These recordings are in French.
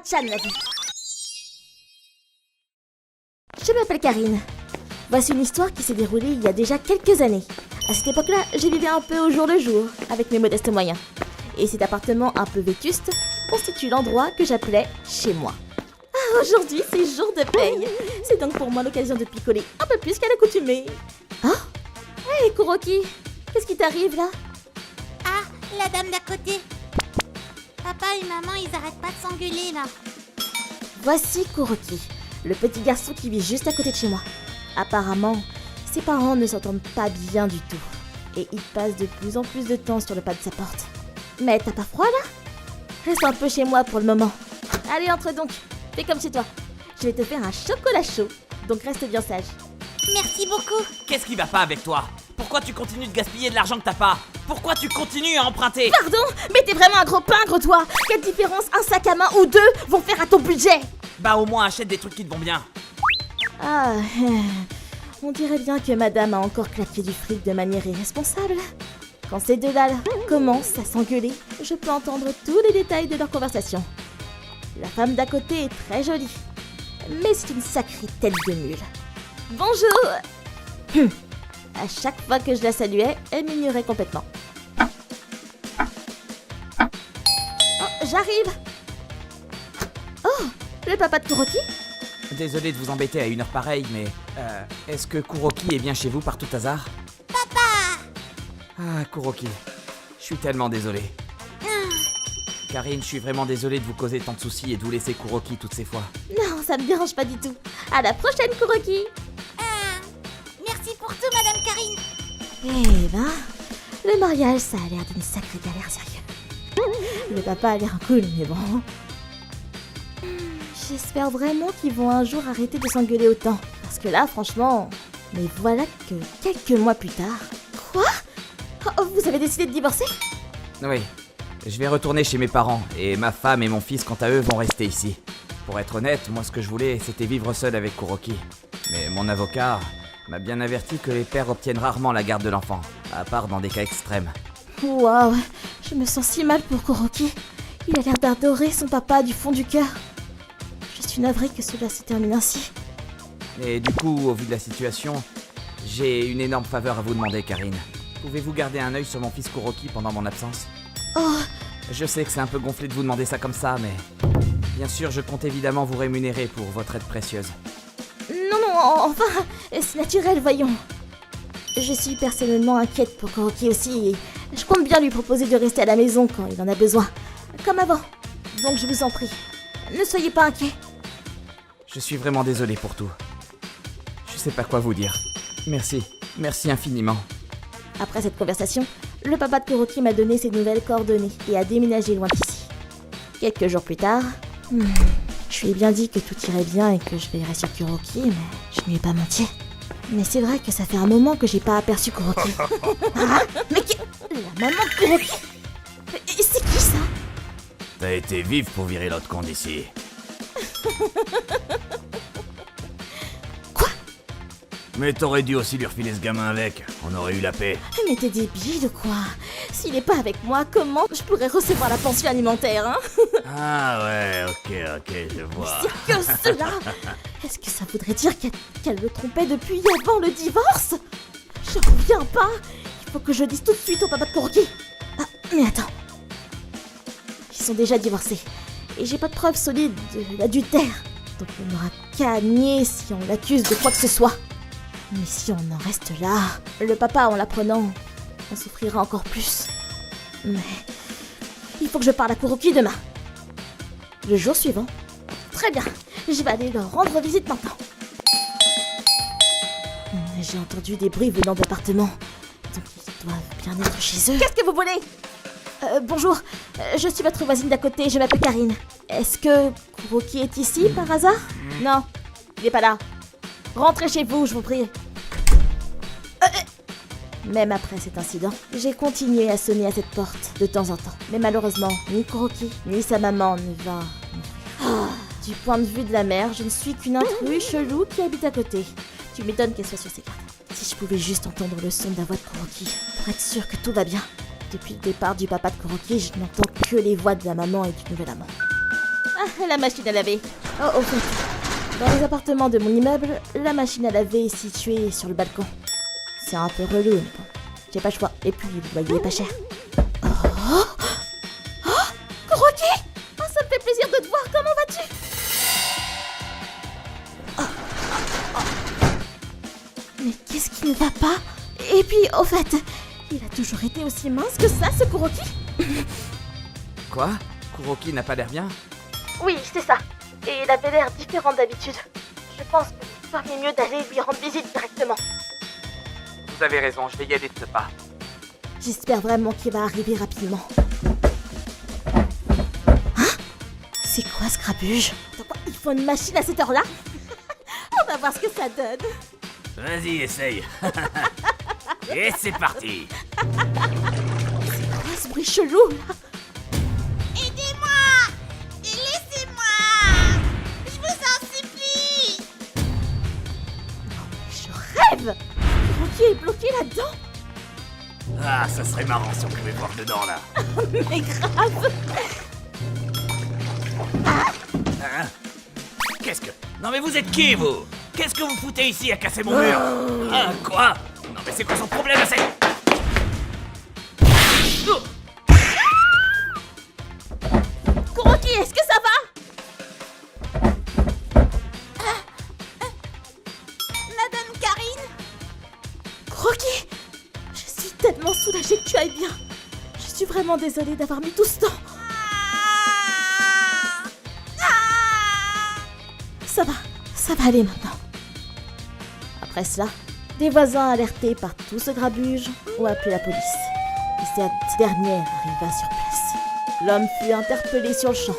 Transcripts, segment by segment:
Chan l'a dit. Je m'appelle Karine. Voici une histoire qui s'est déroulée il y a déjà quelques années. À cette époque-là, je vivais un peu au jour le jour, avec mes modestes moyens. Et cet appartement un peu vétuste constitue l'endroit que j'appelais chez moi. Ah, aujourd'hui, c'est jour de paye. C'est donc pour moi l'occasion de picoler un peu plus qu'à l'accoutumée. Oh, hey, Kuroki, qu'est-ce qui t'arrive là? Ah, la dame d'à côté. Papa et maman, ils arrêtent pas de s'engueuler là. Voici Kuroki, le petit garçon qui vit juste à côté de chez moi. Apparemment, ses parents ne s'entendent pas bien du tout. Et il passe de plus en plus de temps sur le pas de sa porte. Mais t'as pas froid là? Reste un peu chez moi pour le moment. Allez, entre donc. Fais comme chez toi. Je vais te faire un chocolat chaud. Donc reste bien sage. Merci beaucoup. Qu'est-ce qui va pas avec toi? Pourquoi tu continues de gaspiller de l'argent que t'as pas? Pourquoi tu continues à emprunter? Pardon? Mais t'es vraiment un gros pingre toi. Quelle différence un sac à main ou deux vont faire à ton budget? Bah au moins achète des trucs qui te vont bien. Ah, on dirait bien que madame a encore claqué du fric de manière irresponsable. Quand ces deux-là commencent à s'engueuler, je peux entendre tous les détails de leur conversation. La femme d'à côté est très jolie, mais c'est une sacrée tête de mule. Bonjour! À chaque fois que je la saluais, elle m'ignorait complètement. Oh, j'arrive! Oh, le papa de Kuroki? Désolé de vous embêter à une heure pareille, mais... est-ce que Kuroki est bien chez vous par tout hasard? Ah, Kuroki, je suis tellement désolé. Karine, je suis vraiment désolé de vous causer tant de soucis et de vous laisser Kuroki toutes ces fois. Non, ça me dérange pas du tout. À la prochaine, Kuroki! Merci pour tout, Madame Karine. Eh ben, le mariage, ça a l'air d'une sacrée galère, sérieux. Le papa a l'air cool, mais bon... J'espère vraiment qu'ils vont un jour arrêter de s'engueuler autant. Parce que là, franchement... Mais voilà que quelques mois plus tard... Quoi? Oh, vous avez décidé de divorcer? Oui, je vais retourner chez mes parents, et ma femme et mon fils, quant à eux, vont rester ici. Pour être honnête, moi ce que je voulais, c'était vivre seul avec Kuroki. Mais mon avocat m'a bien averti que les pères obtiennent rarement la garde de l'enfant, à part dans des cas extrêmes. Waouh, je me sens si mal pour Kuroki. Il a l'air d'adorer son papa du fond du cœur. Je suis navrée que cela se termine ainsi. Et du coup, au vu de la situation, j'ai une énorme faveur à vous demander, Karine. Pouvez-vous garder un œil sur mon fils Kuroki pendant mon absence? Oh, Je sais que c'est un peu gonflé de vous demander ça comme ça, mais... Bien sûr, je compte évidemment vous rémunérer pour votre aide précieuse. non, enfin, c'est naturel, voyons. Je suis personnellement inquiète pour Kuroki aussi, et je compte bien lui proposer de rester à la maison quand il en a besoin. Comme avant. Donc je vous en prie, ne soyez pas inquiets. Je suis vraiment désolé pour tout. Je sais pas quoi vous dire. Merci infiniment. Après cette conversation, le papa de Kuroki m'a donné ses nouvelles coordonnées et a déménagé loin d'ici. Quelques jours plus tard, je lui ai bien dit que tout irait bien et que je veillerais sur Kuroki, mais je ne lui ai pas menti. Mais c'est vrai que ça fait un moment que j'ai pas aperçu Kuroki. Ah, mais la maman de Kuroki? Et c'est qui ça? T'as été vive pour virer l'autre con d'ici. Quoi? Mais t'aurais dû aussi lui refiler ce gamin avec, on aurait eu la paix. Mais t'es débile ou quoi? S'il est pas avec moi, comment je pourrais recevoir la pension alimentaire, hein? Ah ouais, ok, je vois. C'est que cela! Est-ce que ça voudrait dire qu'elle le trompait depuis avant le divorce? Je reviens pas! Il faut que je dise tout de suite au papa de Kuroki. Ah, mais attends. Ils sont déjà divorcés. Et j'ai pas de preuves solides de l'adultère. Donc on n'aura qu'à nier si on l'accuse de quoi que ce soit. Mais si on en reste là, le papa, en l'apprenant, on souffrira encore plus. Mais il faut que je parle à Kuroki demain. Le jour suivant. Très bien, je vais aller leur rendre visite maintenant. J'ai entendu des bruits venant de l'appartement. Donc ils doivent bien être chez eux. Qu'est-ce que vous voulez? Bonjour, je suis votre voisine d'à côté, je m'appelle Karine. Est-ce que Kuroki est ici par hasard? Non, il n'est pas là. Rentrez chez vous, je vous prie. Même après cet incident, j'ai continué à sonner à cette porte de temps en temps. Mais malheureusement, ni Kuroki, ni sa maman ne va m'ouvrir. Du point de vue de la mère, je ne suis qu'une intruse chelou qui habite à côté. Tu m'étonnes qu'elle soit sur ses gardes. Si je pouvais juste entendre le son de la voix de Kuroki, pour être sûr que tout va bien. Depuis le départ du papa de Kuroki, je n'entends que les voix de la maman et du nouvel amant. Ah, la machine à laver. Oh, au fait, dans les appartements de mon immeuble, la machine à laver est située sur le balcon. C'est un peu relou, mais bon, j'ai pas le choix. Et puis, le loyer est pas cher. Oh, Kuroki! Oh, ça me fait plaisir de te voir, comment vas-tu? Mais qu'est-ce qui ne va pas? Et puis, au fait, il a toujours été aussi mince que ça, ce Kuroki? Quoi? Kuroki n'a pas l'air bien? Oui, c'est ça. Et il avait l'air différent d'habitude. Je pense que vous feriez mieux d'aller lui rendre visite directement. Vous avez raison, je vais y aller de ce pas. J'espère vraiment qu'il va arriver rapidement. Hein? C'est quoi ce grabuge? Attends, quoi, il faut une machine à cette heure-là? On va voir ce que ça donne. Vas-y, essaye. Et c'est parti. Quoi ce bruit chelou là? Aidez-moi! Laissez-moi! Je vous en supplie! Je rêve! Kuroki est bloqué là-dedans? Ah, ça serait marrant si on pouvait voir dedans, là. Mais grave! Hein? Qu'est-ce que... Non mais vous êtes qui, vous? Qu'est-ce que vous foutez ici à casser mon mur? Ah, quoi? Non mais c'est quoi son problème, c'est... Oh! Kuroki, est-ce que ça va? Madame Karine? Kuroki! Je suis tellement soulagée que tu ailles bien. Je suis vraiment désolée d'avoir mis tout ce temps. Ça va aller maintenant. Après cela, des voisins alertés par tout ce grabuge ont appelé la police. Et cette dernière arriva sur place. L'homme fut interpellé sur le champ.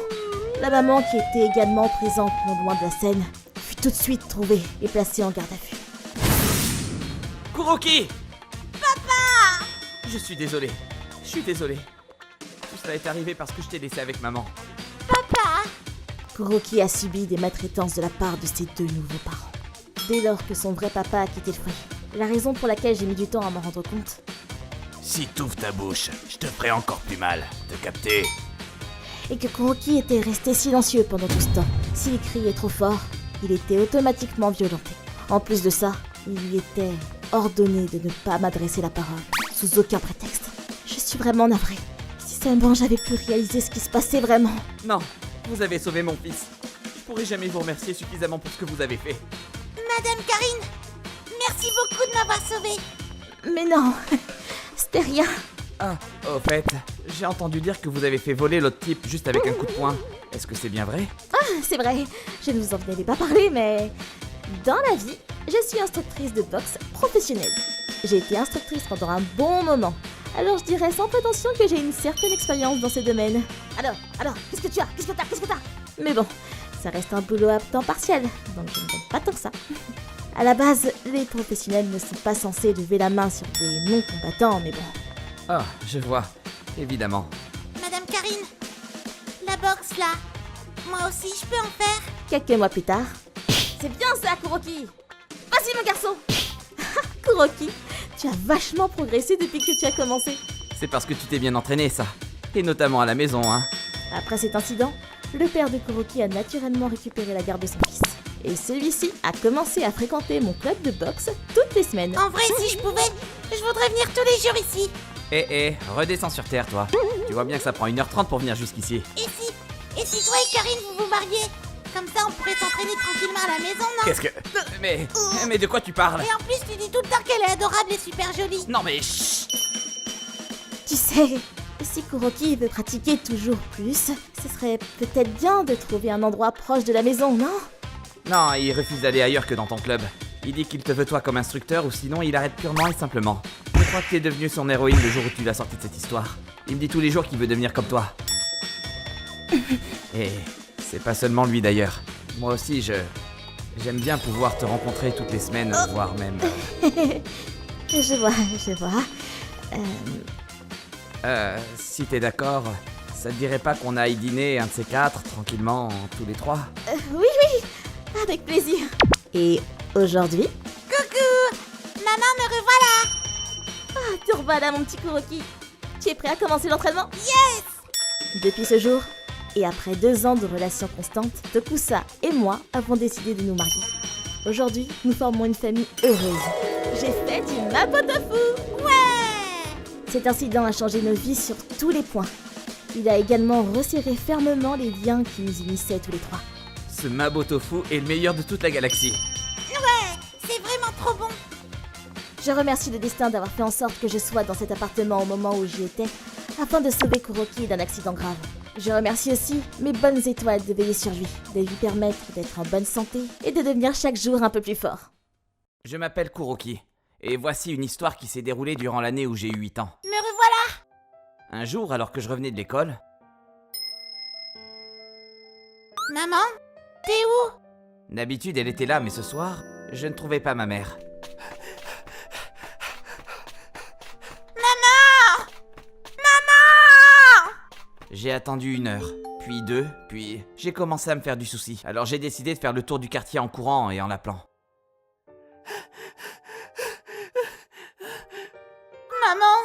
La maman, qui était également présente non loin de la scène, fut tout de suite trouvée et placée en garde à vue. Kuroki! Papa! Je suis désolé. Tout cela est arrivé parce que je t'ai laissé avec maman. Kuroki a subi des maltraitances de la part de ses deux nouveaux parents. Dès lors que son vrai papa a quitté le foyer. La raison pour laquelle j'ai mis du temps à m'en rendre compte. Si t'ouvres ta bouche, je te ferai encore plus mal. Te capter? Et que Kuroki était resté silencieux pendant tout ce temps. S'il criait trop fort, il était automatiquement violenté. En plus de ça, il lui était ordonné de ne pas m'adresser la parole, sous aucun prétexte. Je suis vraiment navrée. Si seulement j'avais pu réaliser ce qui se passait vraiment. Non, vous avez sauvé mon fils. Je pourrai jamais vous remercier suffisamment pour ce que vous avez fait. Madame Karine, merci beaucoup de m'avoir sauvée. Mais non, c'était rien. Ah, au fait, j'ai entendu dire que vous avez fait voler l'autre type juste avec un coup de poing. Est-ce que c'est bien vrai? Ah, c'est vrai, je ne vous en avais pas parlé, mais... Dans la vie, je suis instructrice de boxe professionnelle. J'ai été instructrice pendant un bon moment. Alors je dirais sans prétention que j'ai une certaine expérience dans ce domaine. Alors, qu'est-ce que tu as? Qu'est-ce que t'as? Mais bon, ça reste un boulot à temps partiel, donc je ne donne pas tant que ça. À la base, les professionnels ne sont pas censés lever la main sur des non-combattants, mais bon. Ah, je vois, évidemment. Madame Karine, la boxe là, moi aussi je peux en faire? Quelques mois plus tard... C'est bien ça, Kuroki! Vas-y, mon garçon! Kuroki, tu as vachement progressé depuis que tu as commencé. C'est parce que tu t'es bien entraîné, ça. Et notamment à la maison, hein. Après cet incident, le père de Kuroki a naturellement récupéré la garde de son fils. Et celui-ci a commencé à fréquenter mon club de boxe toutes les semaines. En vrai, si je pouvais, je voudrais venir tous les jours ici. Redescends sur terre, toi. Tu vois bien que ça prend 1h30 pour venir jusqu'ici. Et si toi et Karine vous vous mariez? Comme ça, on pourrait s'entraîner tranquillement à la maison, non? Qu'est-ce que... Mais de quoi tu parles? Et en plus, tu dis tout le temps qu'elle est adorable et super jolie. Non mais chut! Tu sais, si Kuroki veut pratiquer toujours plus, ce serait peut-être bien de trouver un endroit proche de la maison, non? Non, il refuse d'aller ailleurs que dans ton club. Il dit qu'il te veut toi comme instructeur ou sinon il arrête purement et simplement. Je crois que t'es devenu son héroïne le jour où tu l'as sorti de cette histoire. Il me dit tous les jours qu'il veut devenir comme toi. Et c'est pas seulement lui d'ailleurs. Moi aussi j'aime bien pouvoir te rencontrer toutes les semaines, voire même... Je vois. Si t'es d'accord, ça te dirait pas qu'on aille dîner un de ces quatre, tranquillement, tous les trois? Oui, avec plaisir. Et aujourd'hui? Coucou! Maman, me revoilà! Ah, te revoilà mon petit Kuroki. Tu es prêt à commencer l'entraînement? Yes! Depuis ce jour, Et après 2 ans de relations constantes, Tokusa et moi avons décidé de nous marier. Aujourd'hui, nous formons une famille heureuse. J'ai fait du Mapo Tofu! Ouais! Cet incident a changé nos vies sur tous les points. Il a également resserré fermement les liens qui nous unissaient tous les 3. Ce Mabo Tofu est le meilleur de toute la galaxie. Ouais! C'est vraiment trop bon! Je remercie le destin d'avoir fait en sorte que je sois dans cet appartement au moment où j'y étais, afin de sauver Kuroki d'un accident grave. Je remercie aussi mes bonnes étoiles de veiller sur lui, de lui permettre d'être en bonne santé et de devenir chaque jour un peu plus fort. Je m'appelle Kuroki, et voici une histoire qui s'est déroulée durant l'année où j'ai eu 8 ans. Me revoilà! Un jour, alors que je revenais de l'école, Maman? T'es où? d'habitude elle était là, mais ce soir, je ne trouvais pas ma mère. J'ai attendu 1 heure, puis 2, puis j'ai commencé à me faire du souci. Alors j'ai décidé de faire le tour du quartier en courant et en l'appelant. Maman?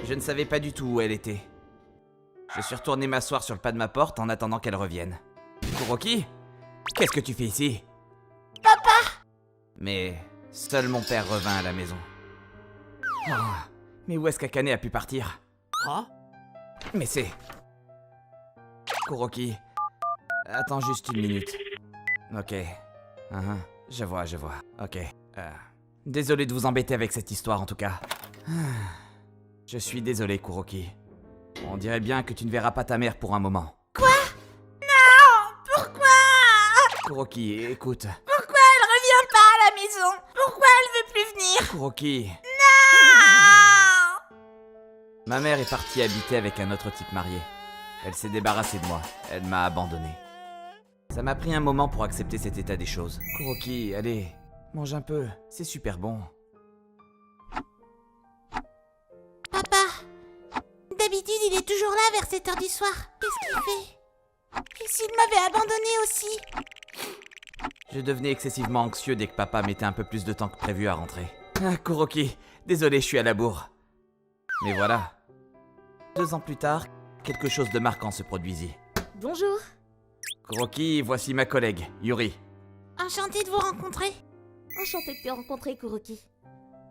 Je ne savais pas du tout où elle était. Je suis retourné m'asseoir sur le pas de ma porte en attendant qu'elle revienne. Kuroki? Qu'est-ce que tu fais ici? Papa? Mais seul mon père revint à la maison. Oh, mais où est-ce qu'Akane a pu partir? Hein? Mais c'est... Kuroki, attends juste 1 minute. Ok. Je vois. Ok. Désolé de vous embêter avec cette histoire en tout cas. Je suis désolé, Kuroki. On dirait bien que tu ne verras pas ta mère pour un moment. Quoi? Non! Pourquoi? Kuroki, écoute. Pourquoi elle revient pas à la maison? Pourquoi elle veut plus venir? Kuroki, Non! ma mère est partie habiter avec un autre type marié. Elle s'est débarrassée de moi. Elle m'a abandonné. Ça m'a pris un moment pour accepter cet état des choses. Kuroki, allez, mange un peu. C'est super bon. Papa, d'habitude il est toujours là vers 7 heures du soir. Qu'est-ce qu'il fait? Et s'il m'avait abandonné aussi? Je devenais excessivement anxieux dès que papa mettait un peu plus de temps que prévu à rentrer. Ah, Kuroki, désolé, je suis à la bourre. Mais voilà. 2 ans plus tard, quelque chose de marquant se produisit. Bonjour. Kuroki, voici ma collègue, Yuri. Enchantée de vous rencontrer. Enchantée de te rencontrer, Kuroki.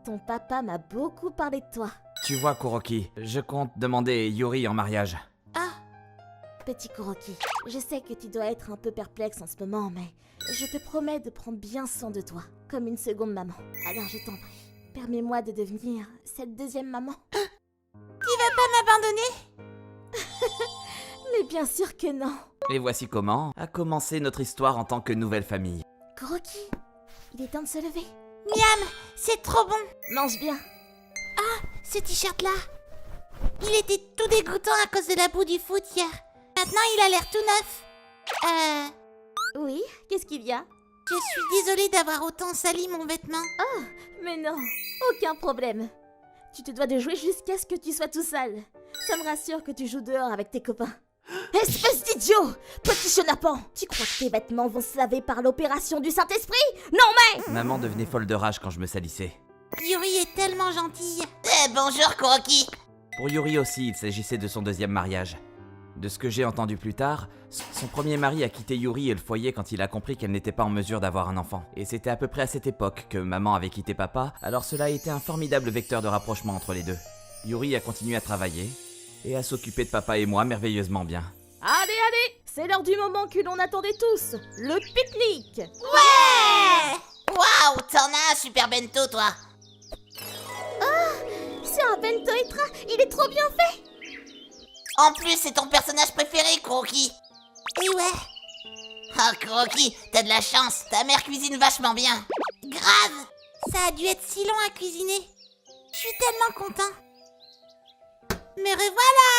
Ton papa m'a beaucoup parlé de toi. Tu vois, Kuroki, je compte demander Yuri en mariage. Ah, Petit Kuroki, je sais que tu dois être un peu perplexe en ce moment, mais je te promets de prendre bien soin de toi, comme une seconde maman. Alors je t'en prie, permets-moi de devenir cette deuxième maman. tu vas pas m'abandonner? Mais bien sûr que non. Et voici comment a commencé notre histoire en tant que nouvelle famille. Kuroki, il est temps de se lever. Miam, c'est trop bon. Mange bien. Ce t-shirt-là, il était tout dégoûtant à cause de la boue du foot hier. Maintenant, il a l'air tout neuf. Oui, qu'est-ce qu'il y a? Je suis désolée d'avoir autant sali mon vêtement. Mais non, aucun problème. Tu te dois de jouer jusqu'à ce que tu sois tout sale. Ça me rassure que tu joues dehors avec tes copains. Espèce d'idiot! Petit chenapan! Tu crois que tes vêtements vont se laver par l'opération du Saint-Esprit? Non mais! Maman devenait folle de rage quand je me salissais. Yuri est tellement gentille. Bonjour, Kuroki. Pour Yuri aussi, il s'agissait de son 2e mariage. De ce que j'ai entendu plus tard, son premier mari a quitté Yuri et le foyer quand il a compris qu'elle n'était pas en mesure d'avoir un enfant. Et c'était à peu près à cette époque que maman avait quitté papa, alors cela a été un formidable vecteur de rapprochement entre les deux. Yuri a continué à travailler et à s'occuper de papa et moi merveilleusement bien. Allez, c'est l'heure du moment que l'on attendait tous, le pique-nique. Ouais! Waouh, t'en as un super bento, toi. C'est un bento extra, il est trop bien fait. En plus, c'est ton personnage préféré, Kuroki. Et ouais. Oh, Kuroki, t'as de la chance. Ta mère cuisine vachement bien. Grave. Ça a dû être si long à cuisiner. Je suis tellement content. Me revoilà.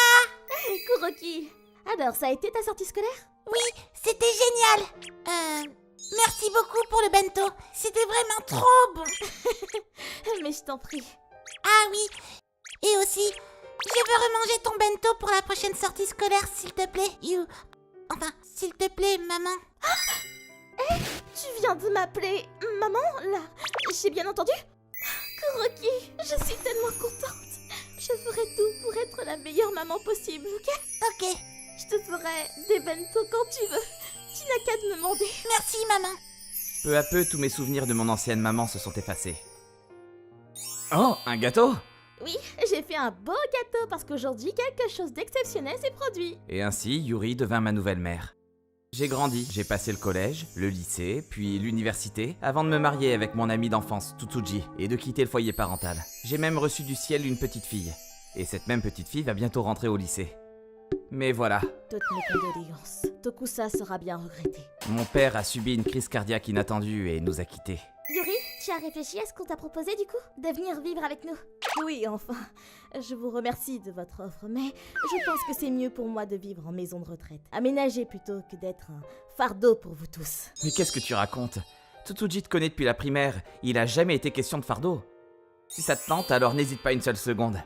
Kuroki, alors ça a été ta sortie scolaire? Oui, c'était génial. Merci beaucoup pour le bento. C'était vraiment trop bon. Mais je t'en prie. Ah oui. Et aussi, je veux remanger ton bento pour la prochaine sortie scolaire, s'il te plaît. Enfin, s'il te plaît, maman. Tu viens de m'appeler maman, là? J'ai bien entendu? Kuroki, je suis tellement contente. Je ferai tout pour être la meilleure maman possible, ok? Ok, Je te ferai des bento quand tu veux. Tu n'as qu'à te demander. Merci, maman. Peu à peu, tous mes souvenirs de mon ancienne maman se sont effacés. Oh, un gâteau? Oui, j'ai fait un beau gâteau parce qu'aujourd'hui, quelque chose d'exceptionnel s'est produit. Et ainsi, Yuri devint ma nouvelle mère. J'ai grandi, j'ai passé le collège, le lycée, puis l'université, avant de me marier avec mon ami d'enfance, Tsutsuji, et de quitter le foyer parental. J'ai même reçu du ciel une petite fille. Et cette même petite fille va bientôt rentrer au lycée. Mais voilà, Toutes mes condoléances. Tokusa sera bien regretté. mon père a subi une crise cardiaque inattendue et nous a quittés. Yuri, tu as réfléchi à ce qu'on t'a proposé du coup? De venir vivre avec nous? Oui, enfin. Je vous remercie de votre offre, mais je pense que c'est mieux pour moi de vivre en maison de retraite. Aménagée plutôt que d'être un fardeau pour vous tous. Mais qu'est-ce que tu racontes? Tsutsuji te connaît depuis la primaire, il a jamais été question de fardeau. Si ça te tente, alors n'hésite pas une seule seconde.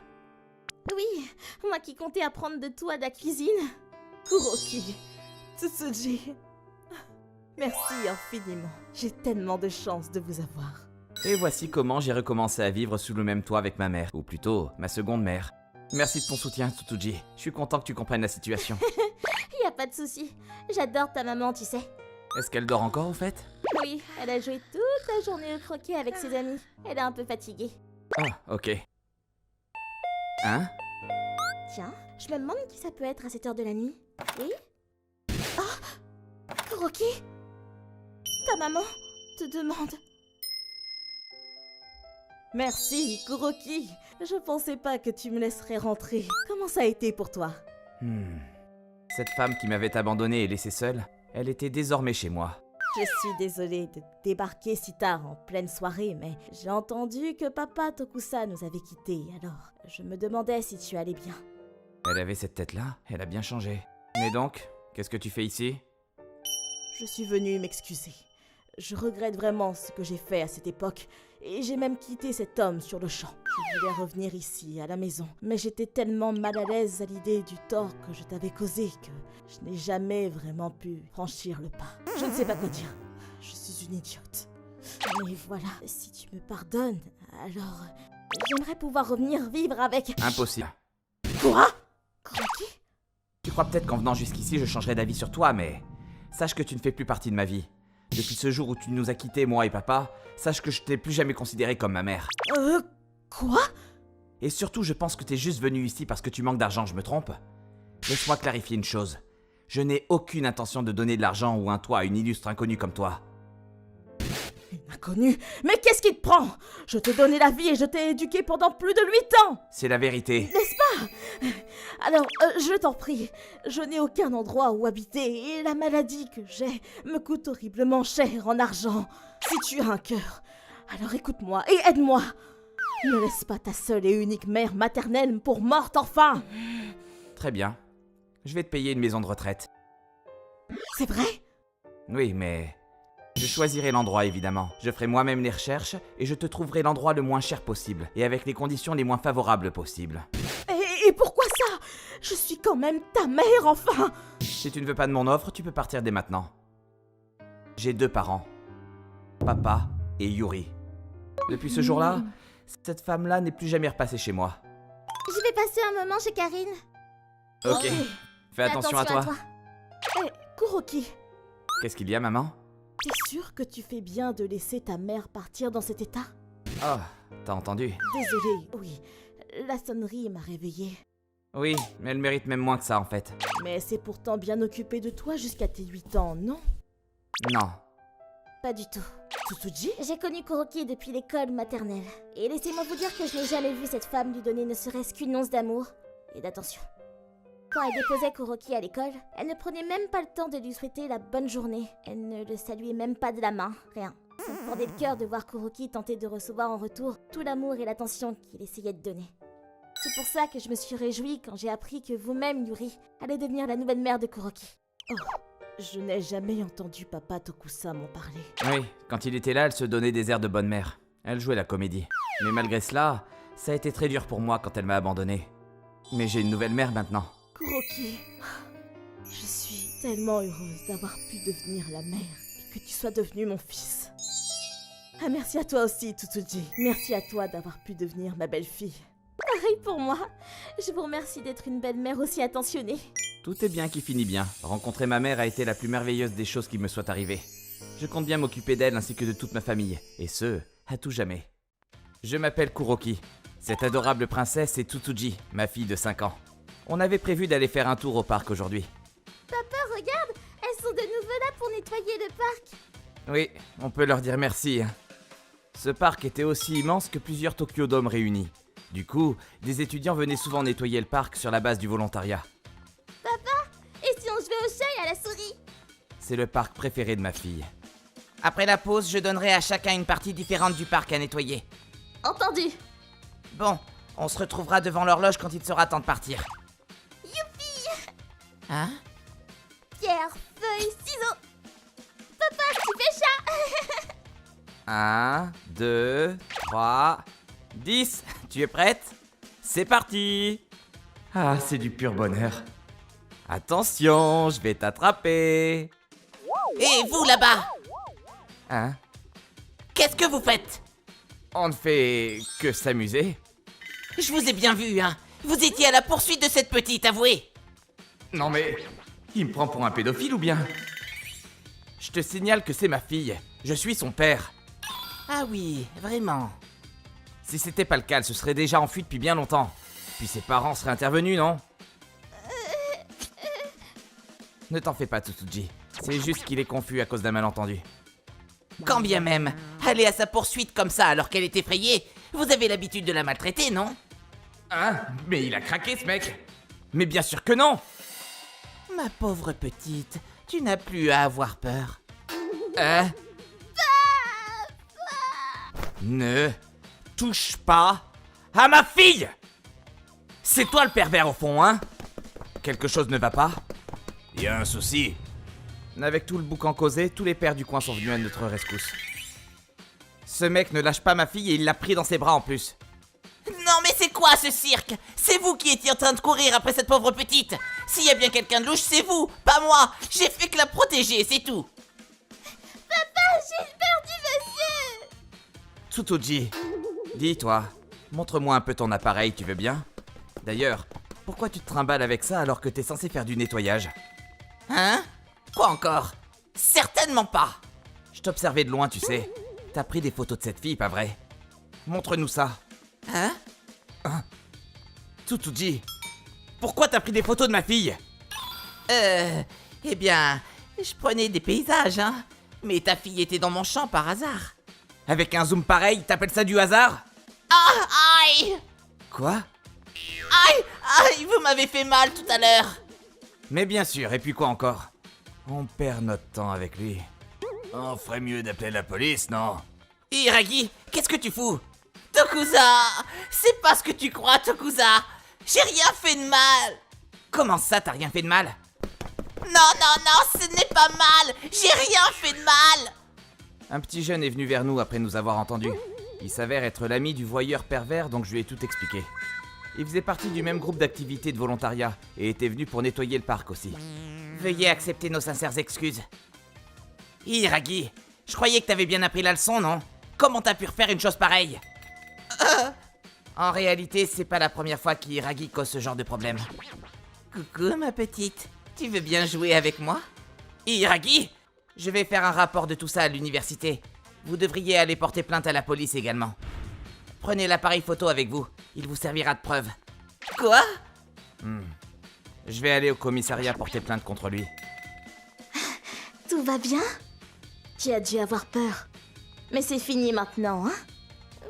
Oui, moi qui comptais apprendre de toi de la cuisine. Kuroki, Tsutsuji. Merci infiniment. J'ai tellement de chance de vous avoir. Et voici comment j'ai recommencé à vivre sous le même toit avec ma mère, ou plutôt, ma seconde mère. Merci de ton soutien, Tsutsuji. Je suis content que tu comprennes la situation. Y a pas de souci. J'adore ta maman, tu sais. Est-ce qu'elle dort encore, au fait? Oui, elle a joué toute la journée au croquet avec ses amis. Elle est un peu fatiguée. Ah, ok. Hein? Tiens, je me demande qui ça peut être à cette heure de la nuit. Oui? Oh! Kuroki? Ta maman te demande. Merci, Kuroki. Je pensais pas que tu me laisserais rentrer. Comment ça a été pour toi? Cette femme qui m'avait abandonné et laissé seule, elle était désormais chez moi. Je suis désolée de débarquer si tard en pleine soirée, mais j'ai entendu que papa Tokusa nous avait quittés, alors je me demandais si tu allais bien. Elle avait cette tête-là, elle a bien changé. Mais donc, qu'est-ce que tu fais ici? Je suis venue m'excuser. Je regrette vraiment ce que j'ai fait à cette époque, et j'ai même quitté cet homme sur le champ. Je voulais revenir ici, à la maison, mais j'étais tellement mal à l'aise à l'idée du tort que je t'avais causé que je n'ai jamais vraiment pu franchir le pas. Je ne sais pas quoi dire. Je suis une idiote. Mais voilà, si tu me pardonnes, alors j'aimerais pouvoir revenir vivre avec... Impossible. Quoi? Croquis? Tu crois peut-être qu'en venant jusqu'ici, je changerai d'avis sur toi, mais sache que tu ne fais plus partie de ma vie. Depuis ce jour où tu nous as quittés, moi et papa, sache que je t'ai plus jamais considéré comme ma mère. Quoi? Et surtout, je pense que t'es juste venu ici parce que tu manques d'argent, je me trompe? Laisse-moi clarifier une chose. Je n'ai aucune intention de donner de l'argent ou un toit à une illustre inconnue comme toi. Une inconnue? Mais qu'est-ce qui te prend? Je t'ai donné la vie et je t'ai éduqué pendant plus de 8 ans! C'est la vérité. N'est-ce pas? Alors, je t'en prie, je n'ai aucun endroit où habiter et la maladie que j'ai me coûte horriblement cher en argent. Si tu as un cœur, alors écoute-moi et aide-moi. Ne laisse pas ta seule et unique mère maternelle pour morte enfin. Très bien. Je vais te payer une maison de retraite. C'est vrai? Oui, mais... je choisirai l'endroit, évidemment. Je ferai moi-même les recherches et je te trouverai l'endroit le moins cher possible et avec les conditions les moins favorables possibles. Et pourquoi ça? Je suis quand même ta mère, enfin! Si tu ne veux pas de mon offre, tu peux partir dès maintenant. J'ai 2 parents. Papa et Yuri. Depuis ce jour-là, cette femme-là n'est plus jamais repassée chez moi. Je vais passer un moment chez Karine. Ok. Fais attention à toi. Hé, Kuroki, Qu'est-ce qu'il y a, maman? t'es sûr que tu fais bien de laisser ta mère partir dans cet état? Oh, t'as entendu? Désolée, oui. La sonnerie m'a réveillée. Oui, mais elle mérite même moins que ça, en fait. Mais c'est pourtant bien occupé de toi jusqu'à tes 8 ans, non? Non. Pas du tout. Tsutsuji? J'ai connu Kuroki depuis l'école maternelle. Et laissez-moi vous dire que je n'ai jamais vu cette femme lui donner ne serait-ce qu'une once d'amour et d'attention. Quand elle déposait Kuroki à l'école, elle ne prenait même pas le temps de lui souhaiter la bonne journée. Elle ne le saluait même pas de la main, rien. Ça me fendait le cœur de voir Kuroki tenter de recevoir en retour tout l'amour et l'attention qu'il essayait de donner. C'est pour ça que je me suis réjouie quand j'ai appris que vous-même, Yuri, allez devenir la nouvelle mère de Kuroki. Oh, je n'ai jamais entendu papa Tokusa m'en parler. Oui, quand il était là, elle se donnait des airs de bonne mère. Elle jouait la comédie. Mais malgré cela, ça a été très dur pour moi quand elle m'a abandonné. Mais j'ai une nouvelle mère maintenant. Kuroki, je suis tellement heureuse d'avoir pu devenir la mère et que tu sois devenu mon fils. Ah, merci à toi aussi, Tsutsuji. Merci à toi d'avoir pu devenir ma belle-fille. Pareil pour moi. Je vous remercie d'être une belle-mère aussi attentionnée. Tout est bien qui finit bien. Rencontrer ma mère a été la plus merveilleuse des choses qui me soient arrivées. Je compte bien m'occuper d'elle ainsi que de toute ma famille, et ce, à tout jamais. Je m'appelle Kuroki. Cette adorable princesse est Tsutsuji, ma fille de 5 ans. On avait prévu d'aller faire un tour au parc aujourd'hui. Papa, regarde, elles sont de nouveau là pour nettoyer le parc. Oui, on peut leur dire merci. Hein. Ce parc était aussi immense que plusieurs Tokyo Dome réunis. Du coup, des étudiants venaient souvent nettoyer le parc sur la base du volontariat. Et si on jouait au chat et à la souris? C'est le parc préféré de ma fille. Après la pause, je donnerai à chacun une partie différente du parc à nettoyer. Entendu. Bon, on se retrouvera devant l'horloge quand il sera temps de partir. Youpi! Hein? Pierre, feuille, ciseaux. Papa, tu fais chat. 1, 2, 3, 10. Tu es prête? C'est parti! Ah, c'est du pur bonheur. Attention, je vais t'attraper. Et vous là-bas, Hein? qu'est-ce que vous faites? On ne fait que s'amuser. Je vous ai bien vu, hein. Vous étiez à la poursuite de cette petite, avouez. Non mais, il me prend pour un pédophile ou bien? Je te signale que c'est ma fille. Je suis son père. Ah oui, vraiment. Si c'était pas le cas, elle se serait déjà enfuie depuis bien longtemps. Puis ses parents seraient intervenus, non? Ne t'en fais pas, Tsutsuji. C'est juste qu'il est confus à cause d'un malentendu. Quand bien même, aller à sa poursuite comme ça alors qu'elle est effrayée, vous avez l'habitude de la maltraiter, non? Hein? Mais il a craqué, ce mec! Mais bien sûr que non! Ma pauvre petite, tu n'as plus à avoir peur. Hein? Ne touche pas à ma fille! C'est toi le pervers au fond, hein? Quelque chose ne va pas? Y a un souci? Avec tout le boucan causé, tous les pères du coin sont venus à notre rescousse. Ce mec ne lâche pas ma fille et il l'a pris dans ses bras en plus. Non mais c'est quoi ce cirque? C'est vous qui étiez en train de courir après cette pauvre petite. S'il y a bien quelqu'un de louche, c'est vous, pas moi. J'ai fait que la protéger, c'est tout. J'ai perdu monsieur. Tsutsuji, dis-toi, montre-moi un peu ton appareil, tu veux bien? D'ailleurs, pourquoi tu te trimbales avec ça alors que t'es censé faire du nettoyage? Hein? Quoi encore? Certainement pas. Je t'observais de loin, tu sais. T'as pris des photos de cette fille, pas vrai? Montre-nous ça. Hein? Tsutsuji, pourquoi t'as pris des photos de ma fille? Eh bien, je prenais des paysages, hein. Mais ta fille était dans mon champ par hasard. Avec un zoom pareil, t'appelles ça du hasard? Ah, aïe! Quoi? Aïe, aïe, vous m'avez fait mal tout à l'heure. Mais bien sûr, et puis quoi encore? On perd notre temps avec lui. On ferait mieux d'appeler la police, non? Hiragi, qu'est-ce que tu fous? Tokusa! C'est pas ce que tu crois, Tokusa! J'ai rien fait de mal! Comment ça, t'as rien fait de mal? Non, ce n'est pas mal! J'ai rien fait de mal! Un petit jeune est venu vers nous après nous avoir entendus. Il s'avère être l'ami du voyeur pervers, donc je lui ai tout expliqué. Il faisait partie du même groupe d'activités de volontariat et était venu pour nettoyer le parc aussi. Veuillez accepter nos sincères excuses. Hiragi, je croyais que t'avais bien appris la leçon, non? Comment t'as pu refaire une chose pareille? En réalité, c'est pas la première fois qu'Hiragi cause ce genre de problème. Coucou, ma petite. Tu veux bien jouer avec moi? Hiragi, je vais faire un rapport de tout ça à l'université. Vous devriez aller porter plainte à la police également. Prenez l'appareil photo avec vous. Il vous servira de preuve. Quoi? Je vais aller au commissariat porter plainte contre lui. Tout va bien? Tu as dû avoir peur. Mais c'est fini maintenant, hein?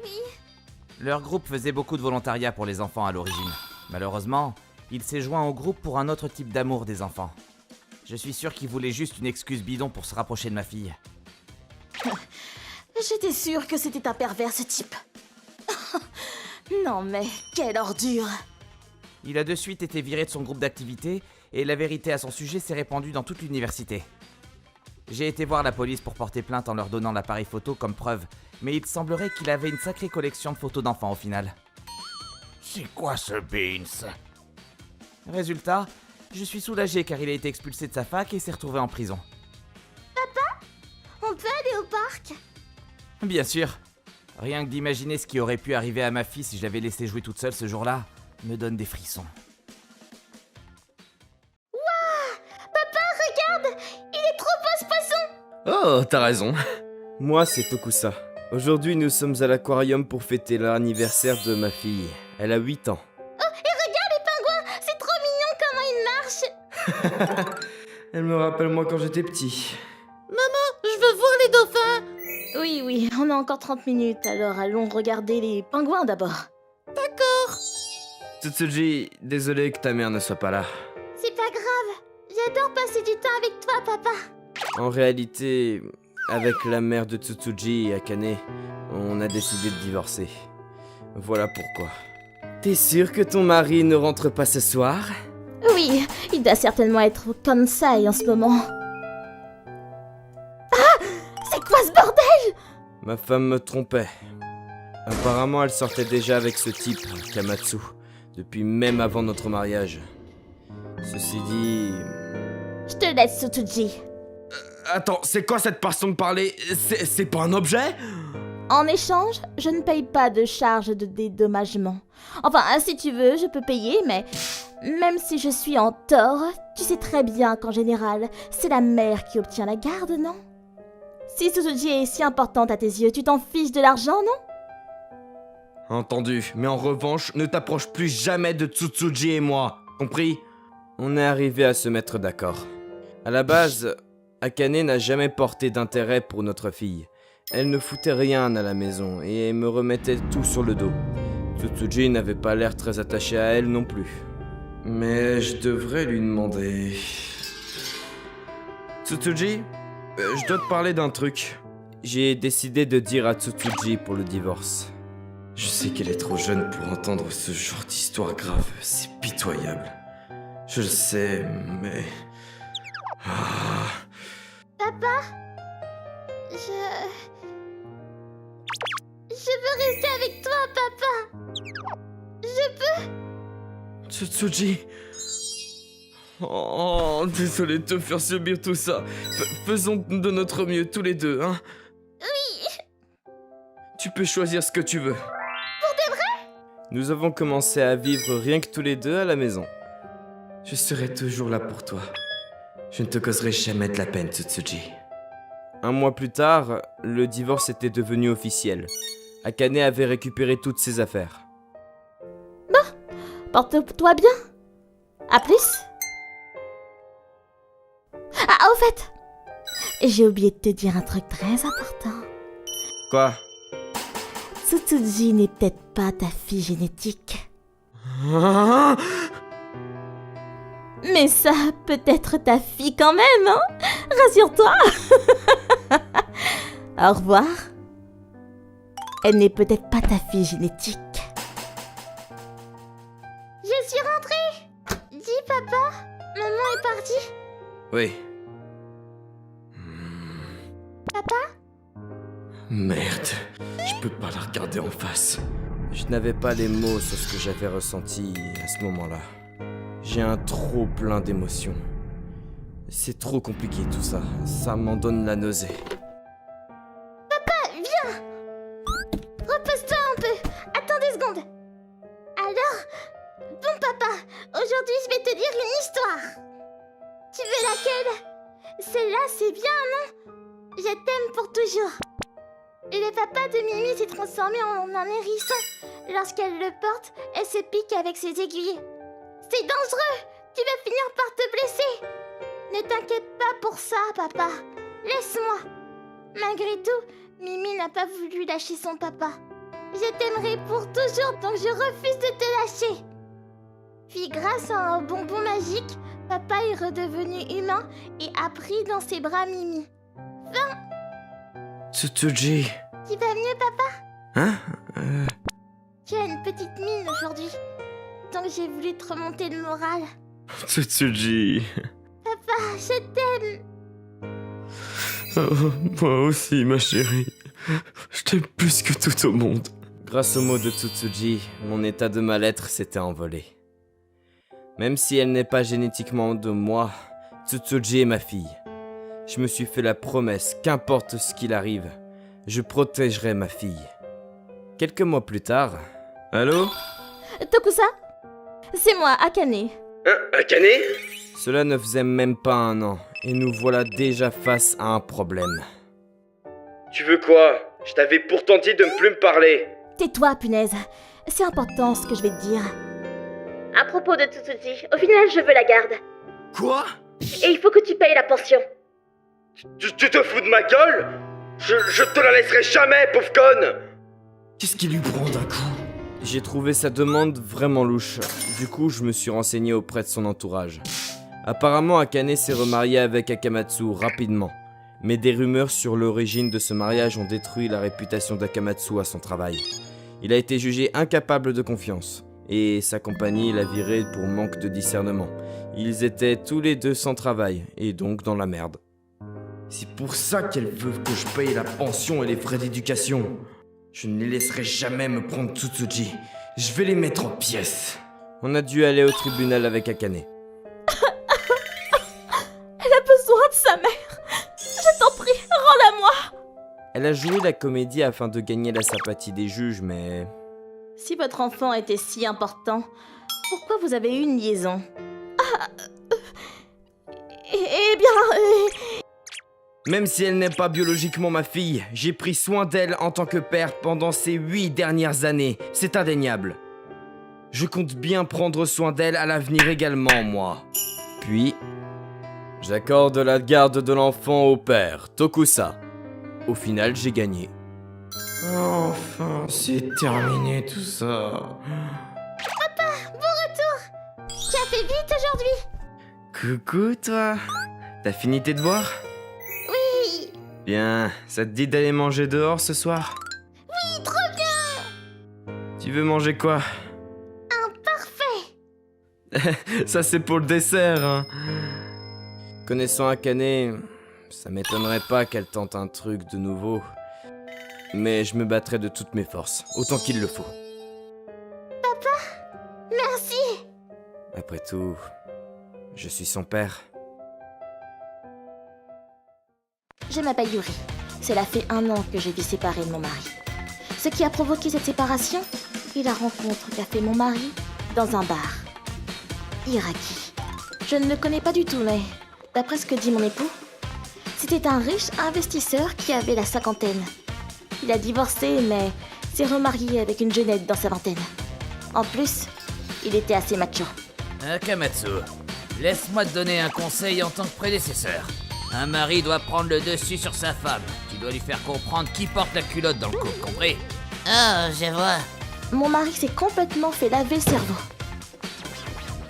Oui. Leur groupe faisait beaucoup de volontariat pour les enfants à l'origine. Malheureusement, il s'est joint au groupe pour un autre type d'amour des enfants. Je suis sûr qu'il voulait juste une excuse bidon pour se rapprocher de ma fille. J'étais sûre que c'était un pervers, ce type. Non mais, quelle ordure! Il a de suite été viré de son groupe d'activité et la vérité à son sujet s'est répandue dans toute l'université. J'ai été voir la police pour porter plainte en leur donnant l'appareil photo comme preuve, mais il semblerait qu'il avait une sacrée collection de photos d'enfants au final. C'est quoi ce Beans? Résultat, je suis soulagé car il a été expulsé de sa fac et s'est retrouvé en prison. On peut aller au parc? Bien sûr. Rien que d'imaginer ce qui aurait pu arriver à ma fille si je l'avais laissée jouer toute seule ce jour-là, me donne des frissons. Oh, t'as raison. Moi, c'est Tokusa. Aujourd'hui, nous sommes à l'aquarium pour fêter l'anniversaire de ma fille. Elle a 8 ans. C'est trop mignon comment il marche. Elle me rappelle moi quand j'étais petit. Je veux voir les dauphins. Oui, on a encore 30 minutes, alors allons regarder les pingouins d'abord. Tsutsuji, désolé que ta mère ne soit pas là. C'est pas grave, j'adore passer du temps avec toi, papa. En réalité, avec la mère de Tsutsuji et Akane, on a décidé de divorcer. Voilà pourquoi. T'es sûr que ton mari ne rentre pas ce soir? Oui, il doit certainement être au Kansai en ce moment. Ah! C'est quoi ce bordel? Ma femme me trompait. Apparemment, elle sortait déjà avec ce type, Kamatsu, depuis même avant notre mariage. Ceci dit... Je te laisse, Tsutsuji. Attends, c'est quoi cette façon de parler? C'est pas un objet? En échange, je ne paye pas de charge de dédommagement. Enfin, si tu veux, je peux payer, mais même si je suis en tort, tu sais très bien qu'en général, c'est la mère qui obtient la garde, non? Si Tsutsuji est si importante à tes yeux, tu t'en fiches de l'argent, non? Entendu, mais en revanche, ne t'approche plus jamais de Tsutsuji et moi, compris? On est arrivé à se mettre d'accord. À la base, Akane n'a jamais porté d'intérêt pour notre fille. Elle ne foutait rien à la maison et me remettait tout sur le dos. Tsutsuji n'avait pas l'air très attaché à elle non plus. Mais je devrais lui demander... Tsutsuji, je dois te parler d'un truc. J'ai décidé de dire à Tsutsuji pour le divorce. Je sais qu'elle est trop jeune pour entendre ce genre d'histoire grave, c'est pitoyable. Je le sais, mais... Je veux rester avec toi, papa. Tsutsuji... Oh, désolé de te faire subir tout ça. Faisons de notre mieux tous les deux, hein? Oui. Tu peux choisir ce que tu veux. Pour de vrai? Nous avons commencé à vivre rien que tous les deux à la maison. Je serai toujours là pour toi. Je ne te causerai jamais de la peine, Tsutsuji. Un mois plus tard, le divorce était devenu officiel. Akane avait récupéré toutes ses affaires. Porte-toi bien. À plus. Ah, au fait, j'ai oublié de te dire un truc très important. Quoi? Tsutsuji n'est peut-être pas ta fille génétique. Hein? Mais ça peut être ta fille quand même, hein? Rassure-toi. Au revoir. Elle n'est peut-être pas ta fille génétique. Je suis rentrée. Dis papa, maman est partie. Oui. Papa? Merde, je peux pas la regarder en face. Je n'avais pas les mots sur ce que j'avais ressenti à ce moment-là. J'ai un trop plein d'émotions. C'est trop compliqué tout ça, ça m'en donne la nausée. Repose-toi un peu. Attends 2 secondes. Alors, bon papa, aujourd'hui je vais te dire une histoire. Tu veux laquelle? Celle-là c'est bien, non? Je t'aime pour toujours. Le papa de Mimi s'est transformé en un hérisson. Lorsqu'elle le porte, elle se pique avec ses aiguilles. C'est dangereux. Tu vas finir par te blesser. Ne t'inquiète pas pour ça, papa. Laisse-moi. Malgré tout, Mimi n'a pas voulu lâcher son papa. Je t'aimerai pour toujours, donc je refuse de te lâcher. Puis grâce à un bonbon magique, papa est redevenu humain et a pris dans ses bras Mimi. Tsutsuji... Tu vas mieux, papa? Hein? Tu as une petite mine aujourd'hui. Donc j'ai voulu te remonter le moral. Tsutsuji... Papa, je t'aime. Oh, moi aussi, ma chérie. Je t'aime plus que tout au monde. Grâce aux mots de Tsutsuji, mon état de mal-être s'était envolé. Même si elle n'est pas génétiquement de moi, Tsutsuji est ma fille. Je me suis fait la promesse qu'importe ce qu'il arrive, je protégerai ma fille. Quelques mois plus tard... Allô? Tokusa? C'est moi, Akane. Akane? Cela ne faisait même pas 1 an, Et nous voilà déjà face à un problème. Tu veux quoi? Je t'avais pourtant dit de ne plus me parler. Tais-toi, punaise. C'est important ce que je vais te dire. À propos de Tsutsuji, au final, je veux la garde. Quoi? Et il faut que tu payes la pension. Tu te fous de ma gueule? Je te la laisserai jamais, pauvre conne! Qu'est-ce qui lui prend d'un coup? J'ai trouvé sa demande vraiment louche. Du coup, je me suis renseigné auprès de son entourage. Apparemment, Akane s'est remarié avec Akamatsu rapidement. Mais des rumeurs sur l'origine de ce mariage ont détruit la réputation d'Akamatsu à son travail. Il a été jugé incapable de confiance. Et sa compagnie l'a viré pour manque de discernement. Ils étaient tous les deux sans travail, et donc dans la merde. C'est pour ça qu'elle veut que je paye la pension et les frais d'éducation. Je ne les laisserai jamais me prendre Tsutsuji. Je vais les mettre en pièces. On a dû aller au tribunal avec Akane. Elle a besoin de sa mère. Je t'en prie, rends-la-moi. Elle a joué la comédie afin de gagner la sympathie des juges, mais... Si votre enfant était si important, pourquoi vous avez eu une liaison? Eh bien... Même si elle n'est pas biologiquement ma fille, j'ai pris soin d'elle en tant que père pendant ces 8 dernières années. C'est indéniable. Je compte bien prendre soin d'elle à l'avenir également, moi. Puis, j'accorde la garde de l'enfant au père, Tokusa. Au final, j'ai gagné. Enfin, c'est terminé tout ça. Tu as fait vite aujourd'hui. Coucou, toi. T'as fini tes devoirs? Oui. Bien, ça te dit d'aller manger dehors ce soir? Oui, trop bien. Tu veux manger quoi? Parfait. Ça c'est pour le dessert, hein. Connaissant Akane, ça m'étonnerait pas qu'elle tente un truc de nouveau. Mais je me battrai de toutes mes forces, autant qu'il le faut. Merci. Après tout, je suis son père. Je m'appelle Yuri. Cela fait 1 an que j'ai dû séparer de mon mari. Ce qui a provoqué cette séparation est la rencontre qu'a fait mon mari dans un bar. Hiraki. Je ne le connais pas du tout, mais d'après ce que dit mon époux, c'était un riche investisseur qui avait la 50aine. Il a divorcé, mais s'est remarié avec une jeunette dans sa 20aine. En plus, il était assez macho. Akamatsu, laisse-moi te donner un conseil en tant que prédécesseur. Un mari doit prendre le dessus sur sa femme. Tu dois lui faire comprendre qui porte la culotte dans le couple, compris? Oh, je vois. Mon mari s'est complètement fait laver le cerveau.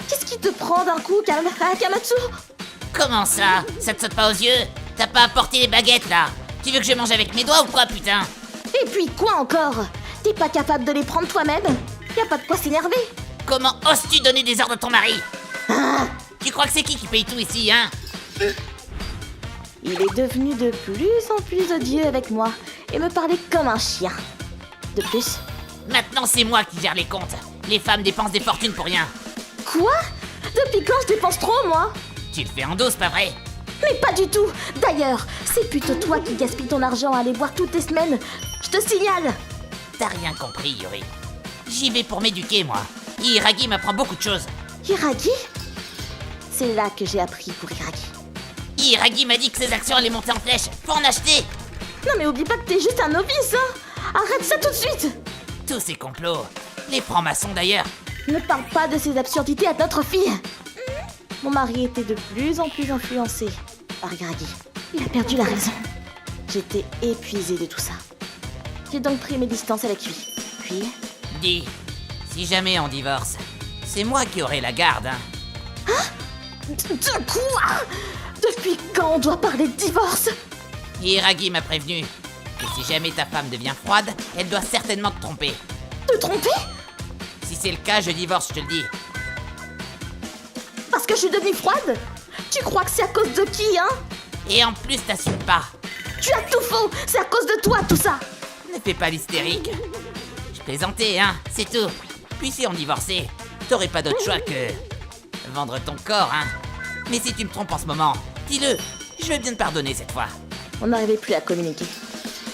Qu'est-ce qui te prend d'un coup, Akamatsu? Comment ça? Ça te saute pas aux yeux? T'as pas apporté les baguettes, là? Tu veux que je mange avec mes doigts ou quoi, putain? Et puis quoi encore? T'es pas capable de les prendre toi-même? Y a pas de quoi s'énerver. Comment oses-tu donner des ordres à ton mari? Tu crois que c'est qui paye tout ici, hein? Il est devenu de plus en plus odieux avec moi et me parlait comme un chien. De plus... Maintenant, c'est moi qui gère les comptes. Les femmes dépensent des fortunes pour rien. Quoi? Depuis quand je dépense trop, moi? Tu le fais en dose, pas vrai? Mais pas du tout. D'ailleurs, c'est plutôt toi qui gaspilles ton argent à aller boire toutes les semaines. Je te signale. T'as rien compris, Yuri. J'y vais pour m'éduquer, moi. Hiragi m'apprend beaucoup de choses. Hiragi? C'est là que j'ai appris pour Hiragi. Hiragi m'a dit que ses actions allaient monter en flèche. Faut en acheter. Non mais oublie pas que t'es juste un novice, hein. Arrête ça tout de suite. Tous ces complots. Les francs-maçons, d'ailleurs. Ne parle pas de ces absurdités à notre fille. Mon mari était de plus en plus influencé par Hiragi. Il a perdu la raison. J'étais épuisée de tout ça. J'ai donc pris mes distances avec lui. Puis... Dis, si jamais on divorce, c'est moi qui aurai la garde, hein. De quoi? Depuis quand on doit parler de divorce? Hiragi m'a prévenu que si jamais ta femme devient froide, elle doit certainement te tromper. Te tromper? Si c'est le cas, je divorce, je te le dis. Parce que je suis devenue froide? Tu crois que c'est à cause de qui, hein? Et en plus, t'assumes pas. Tu as tout faux. C'est à cause de toi, tout ça. Ne fais pas l'hystérique. Je plaisantais, hein, c'est tout. Puis si on divorçait, t'aurais pas d'autre choix que... vendre ton corps, hein. Mais si tu me trompes en ce moment, dis-le. Je veux bien te pardonner cette fois. On n'arrivait plus à communiquer.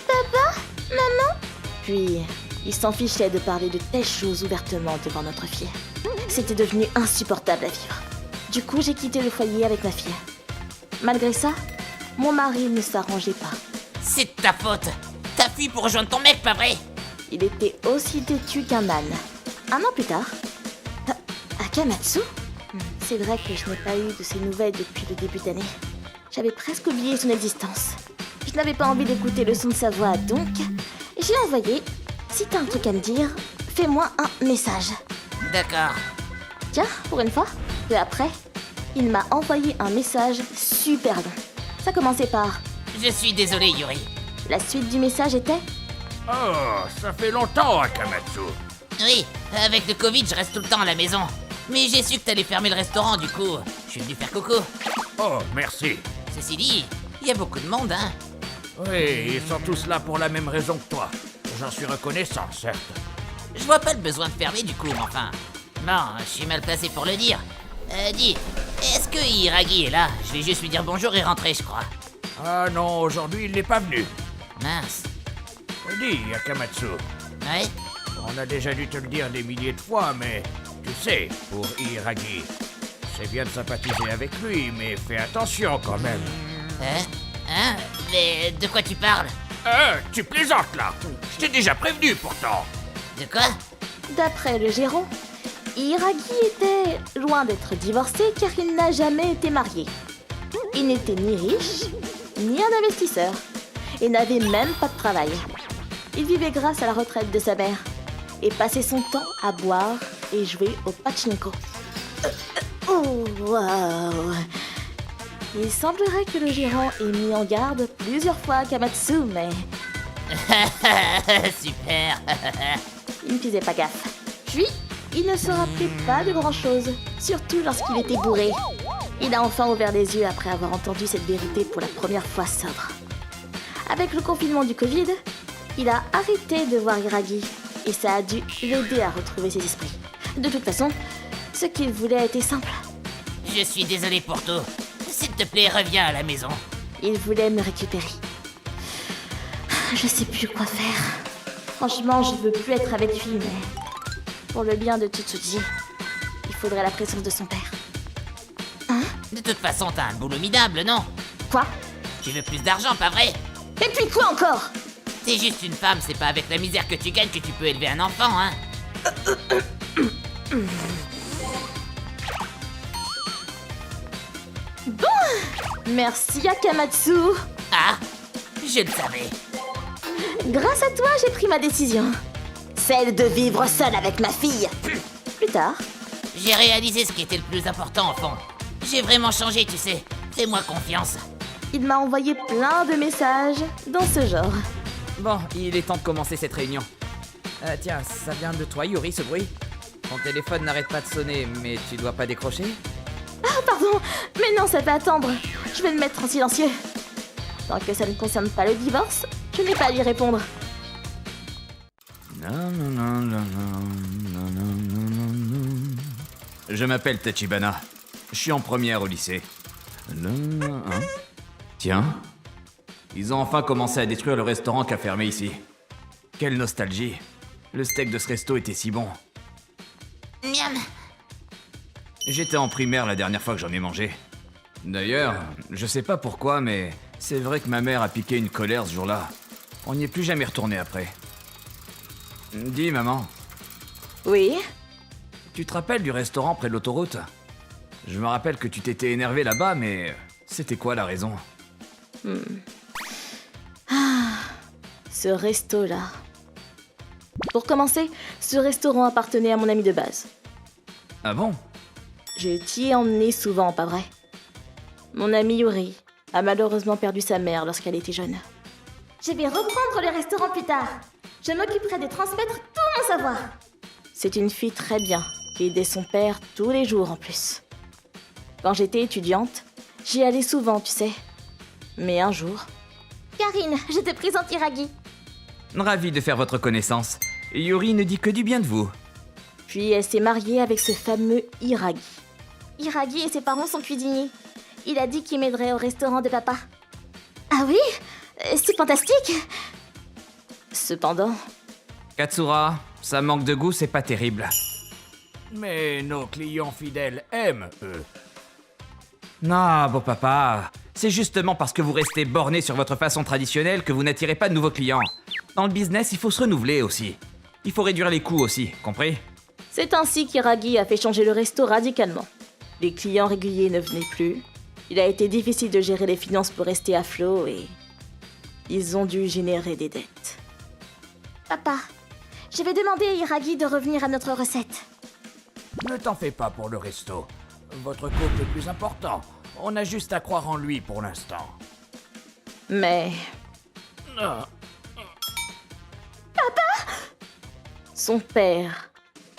Papa? Maman? Puis, il s'en fichait de parler de telles choses ouvertement devant notre fille. C'était devenu insupportable à vivre. Du coup, j'ai quitté le foyer avec ma fille. Malgré ça, mon mari ne s'arrangeait pas. C'est de ta faute. T'as fui pour rejoindre ton mec, pas vrai? Il était aussi têtu qu'un âne. Un an plus tard, Akamatsu? C'est vrai que je n'ai pas eu de ses nouvelles depuis le début d'année. J'avais presque oublié son existence. Je n'avais pas envie d'écouter le son de sa voix, donc j'ai envoyé « Si t'as un truc à me dire, fais-moi un message. D'accord. » Tiens, pour une fois, peu après, il m'a envoyé un message super long. Ça commençait par... Je suis désolé, Yuri. La suite du message était... Oh, ça fait longtemps, Akamatsu. Oui, avec le Covid, je reste tout le temps à la maison. Mais j'ai su que t'allais fermer le restaurant, du coup, je suis venu faire coco. Oh, merci. Ceci dit, il y a beaucoup de monde, hein. Oui, ils sont tous là pour la même raison que toi. J'en suis reconnaissant, certes. Je vois pas le besoin de fermer, du coup, mais enfin... Non, je suis mal placé pour le dire. Dis, est-ce que Hiragi est là? Je vais juste lui dire bonjour et rentrer, je crois. Ah non, aujourd'hui il n'est pas venu. Mince. Dis, Akamatsu, Ouais? on a déjà dû te le dire des milliers de fois, mais tu sais, pour Hiragi, c'est bien de sympathiser avec lui, mais fais attention quand même. Hein? Mais de quoi tu parles? Tu plaisantes là. Je t'ai déjà prévenu pourtant. De quoi? D'après le gérant, Hiragi était loin d'être divorcé car il n'a jamais été marié. Il n'était ni riche, ni un investisseur, et n'avait même pas de travail. Il vivait grâce à la retraite de sa mère, et passait son temps à boire et jouer au pachinko. Oh, waouh! Il semblerait que le gérant ait mis en garde plusieurs fois Kamatsu, mais Super. il ne faisait pas gaffe. Puis, il ne se rappelait pas de grand-chose, surtout lorsqu'il était bourré. Il a enfin ouvert les yeux après avoir entendu cette vérité pour la première fois sobre. Avec le confinement du Covid, il a arrêté de voir Hiragi, et ça a dû l'aider à retrouver ses esprits. De toute façon, ce qu'il voulait était simple. Je suis désolé pour tout. S'il te plaît, reviens à la maison. Il voulait me récupérer. Je sais plus quoi faire. Franchement, je veux plus être avec lui, mais... Pour le bien de Tsutsuji, il faudrait la présence de son père. De toute façon, t'as un boulot minable, non? Quoi? Tu veux plus d'argent, pas vrai? Et puis quoi encore? T'es juste une femme, c'est pas avec la misère que tu gagnes que tu peux élever un enfant, hein? Merci Akamatsu. Ah, je le savais. Grâce à toi, j'ai pris ma décision. Celle de vivre seule avec ma fille. Plus tard, J'ai réalisé ce qui était le plus important, au fond. J'ai vraiment changé, tu sais. Fais-moi confiance. il m'a envoyé plein de messages dans ce genre. Bon, il est temps de commencer cette réunion. Tiens, ça vient de toi, Yuri, ce bruit? Ton téléphone n'arrête pas de sonner, mais tu dois pas décrocher? Ah pardon, mais non, ça va attendre. Je vais le mettre en silencieux. Tant que ça ne concerne pas le divorce, je n'ai pas à y répondre. Je m'appelle Tachibana. Je suis en première au lycée. Tiens, ils ont enfin commencé à détruire le restaurant qu'a fermé ici. Quelle nostalgie. Le steak de ce resto était si bon. Miam. J'étais en primaire la dernière fois que j'en ai mangé. D'ailleurs, je sais pas pourquoi, mais c'est vrai que ma mère a piqué une colère ce jour-là. On n'y est plus jamais retourné après. Dis, maman, Oui? tu te rappelles du restaurant près de l'autoroute? Je me rappelle que tu t'étais énervé là-bas, mais c'était quoi la raison? Ce resto-là. Pour commencer, ce restaurant appartenait à mon ami de base. Ah bon? Je t'y ai emmené souvent, pas vrai? Mon ami Yuri a malheureusement perdu sa mère lorsqu'elle était jeune. Je vais reprendre le restaurant plus tard. Je m'occuperai de transmettre tout mon savoir. C'est une fille très bien, qui aidait son père tous les jours en plus. Quand j'étais étudiante, j'y allais souvent, tu sais. Mais un jour... Karine, je te présente Hiragi. Ravi de faire votre connaissance. Yuri ne dit que du bien de vous. Puis elle s'est mariée avec ce fameux Hiragi. Hiragi et ses parents sont cuisiniers. Il a dit qu'il m'aiderait au restaurant de papa. Ah oui? C'est fantastique! Cependant, Katsura, ça manque de goût, c'est pas terrible. Mais nos clients fidèles aiment, eux. Non, beau papa, C'est justement parce que vous restez borné sur votre façon traditionnelle que vous n'attirez pas de nouveaux clients. Dans le business, il faut se renouveler aussi. Il faut réduire les coûts aussi, compris? C'est ainsi qu'Iragi a fait changer le resto radicalement. Les clients réguliers ne venaient plus. Il a été difficile de gérer les finances pour rester à flot et... ils ont dû générer des dettes. Papa, je vais demander à Iragi de revenir à notre recette. Ne t'en fais pas pour le resto. Votre couple est plus important. On a juste à croire en lui pour l'instant. Mais... Son père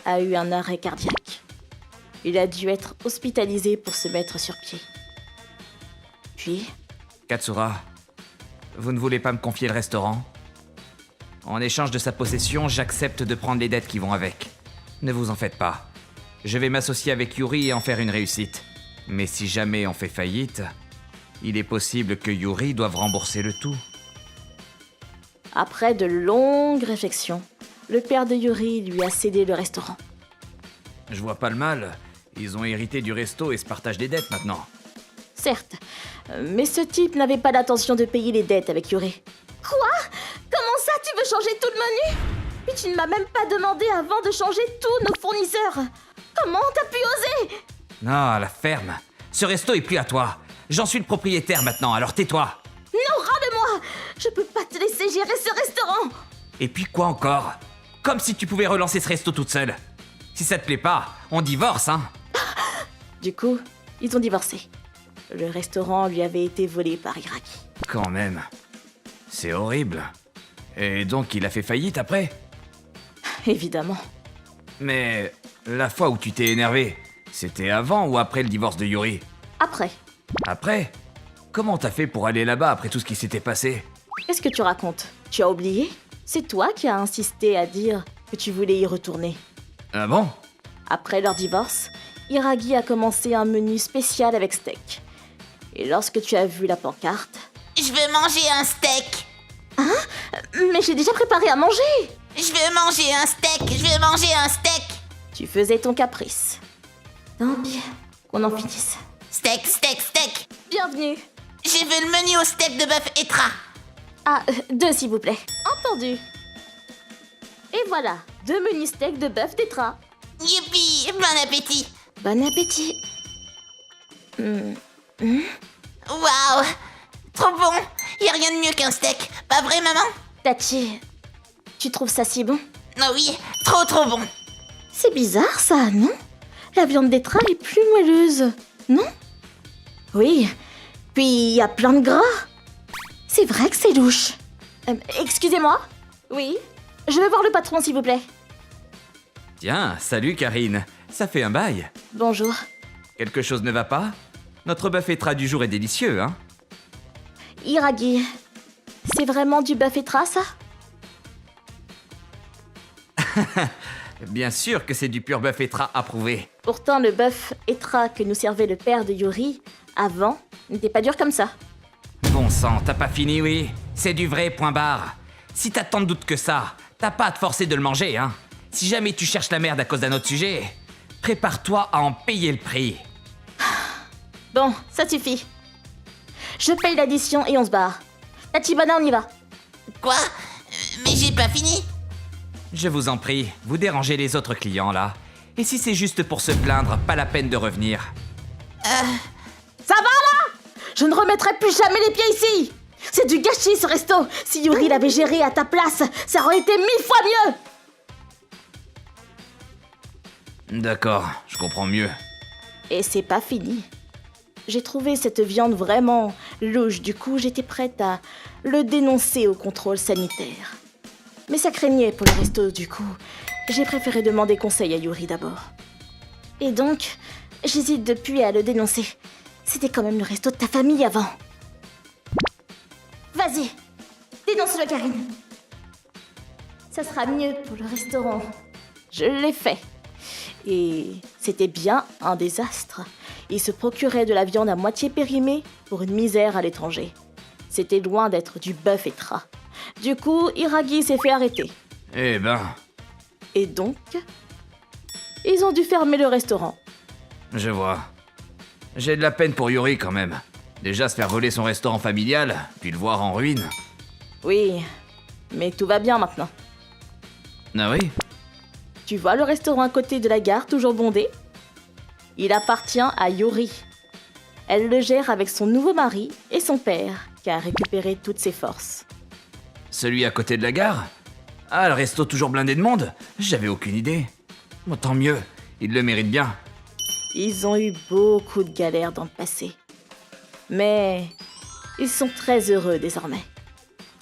a eu un arrêt cardiaque. Il a dû être hospitalisé pour se mettre sur pied. Puis, Katsura, vous ne voulez pas me confier le restaurant? En échange de sa possession, j'accepte de prendre les dettes qui vont avec. Ne vous en faites pas. Je vais m'associer avec Yuri et en faire une réussite. Mais si jamais on fait faillite, il est possible que Yuri doive rembourser le tout. après de longues réflexions, le père de Yuri lui a cédé le restaurant. Je vois pas le mal. Ils ont hérité du resto et se partagent des dettes maintenant. Certes, mais ce type n'avait pas l'intention de payer les dettes avec Yuri. Quoi? Comment ça, tu veux changer tout le menu? Puis tu ne m'as même pas demandé avant de changer tous nos fournisseurs. Comment t'as pu oser? Non, la ferme. Ce resto est plus à toi. J'en suis le propriétaire maintenant, alors tais-toi. Non, ras-le-moi! Je peux pas te laisser gérer ce restaurant! Et puis quoi encore? Comme si tu pouvais relancer ce resto toute seule. Si ça te plaît pas, on divorce, hein? Du coup, ils ont divorcé. Le restaurant lui avait été volé par Iragi. Quand même. C'est horrible. Et donc il a fait faillite après? Évidemment. Mais la fois où tu t'es énervé, c'était avant ou après le divorce de Yuri? Après, Après? Comment t'as fait pour aller là-bas après tout ce qui s'était passé? qu'est-ce que tu racontes? Tu as oublié? C'est toi qui as insisté à dire que tu voulais y retourner. Ah bon? Après leur divorce, Iragi a commencé un menu spécial avec steak. Et lorsque tu as vu la pancarte... Je veux manger un steak. Mais j'ai déjà préparé à manger! Je veux manger un steak. Je veux manger un steak. Tu faisais ton caprice. Tant pis. Qu'on en finisse. Steak, steak, steak. Bienvenue! Je veux le menu au steak de bœuf Etra. Ah, 2 s'il vous plaît. Entendu. Et voilà, 2 menus steak de bœuf d'Etra. Youpi, bon appétit. Bon appétit. Waouh, trop bon. Y a rien de mieux qu'un steak. Pas vrai, maman? Tachi, tu trouves ça si bon? Oh oui, trop trop bon. C'est bizarre ça, non? La viande d'Etra est plus moelleuse, non? Oui, puis il y a plein de gras. C'est vrai que c'est louche. Excusez-moi? Oui, Je veux voir le patron s'il vous plaît. Tiens, salut Karine. Ça fait un bail. bonjour. Quelque chose ne va pas? Notre bœuf Etra du jour est délicieux, hein? Iragi, c'est vraiment du bœuf Etra ça? Bien sûr que c'est du pur bœuf Etra approuvé. Pourtant le bœuf Etra que nous servait le père de Yuri, avant, n'était pas dur comme ça. Bon sang, t'as pas fini, oui? C'est du vrai, point barre. Si t'as tant de doutes que ça, t'as pas à te forcer de le manger, hein? Si jamais tu cherches la merde à cause d'un autre sujet, prépare-toi à en payer le prix. Bon, ça suffit. Je paye l'addition et on se barre. Tachibana, on y va. Quoi? Mais j'ai pas fini. Je vous en prie, vous dérangez les autres clients, là. Et si c'est juste pour se plaindre, pas la peine de revenir. Ça va là? Je ne remettrai plus jamais les pieds ici. C'est du gâchis ce resto. Si Yuri l'avait géré à ta place, ça aurait été 1000 fois mieux. D'accord, je comprends mieux. Et c'est pas fini. J'ai trouvé cette viande vraiment louche, du coup j'étais prête à le dénoncer au contrôle sanitaire. Mais ça craignait pour le resto, du coup j'ai préféré demander conseil à Yuri d'abord. Et donc, j'hésite depuis à le dénoncer. C'était quand même le resto de ta famille avant. Vas-y, dénonce-le, Karine. Ça sera mieux pour le restaurant. Je l'ai fait. Et c'était bien un désastre. Il se procurait de la viande à moitié périmée pour une misère à l'étranger. C'était loin d'être du bœuf Etra. Du coup, Iragi s'est fait arrêter. Eh ben, Et donc, ils ont dû fermer le restaurant. je vois. J'ai de la peine pour Yuri quand même. Déjà se faire voler son restaurant familial, puis le voir en ruine. Oui, mais tout va bien maintenant. Ah oui? Tu vois le restaurant à côté de la gare, toujours bondé? Il appartient à Yuri. Elle le gère avec son nouveau mari et son père, qui a récupéré toutes ses forces. Celui à côté de la gare? Ah, le resto toujours blindé de monde? J'avais aucune idée. Bon, tant mieux, il le mérite bien. Ils ont eu beaucoup de galères dans le passé. Mais ils sont très heureux désormais.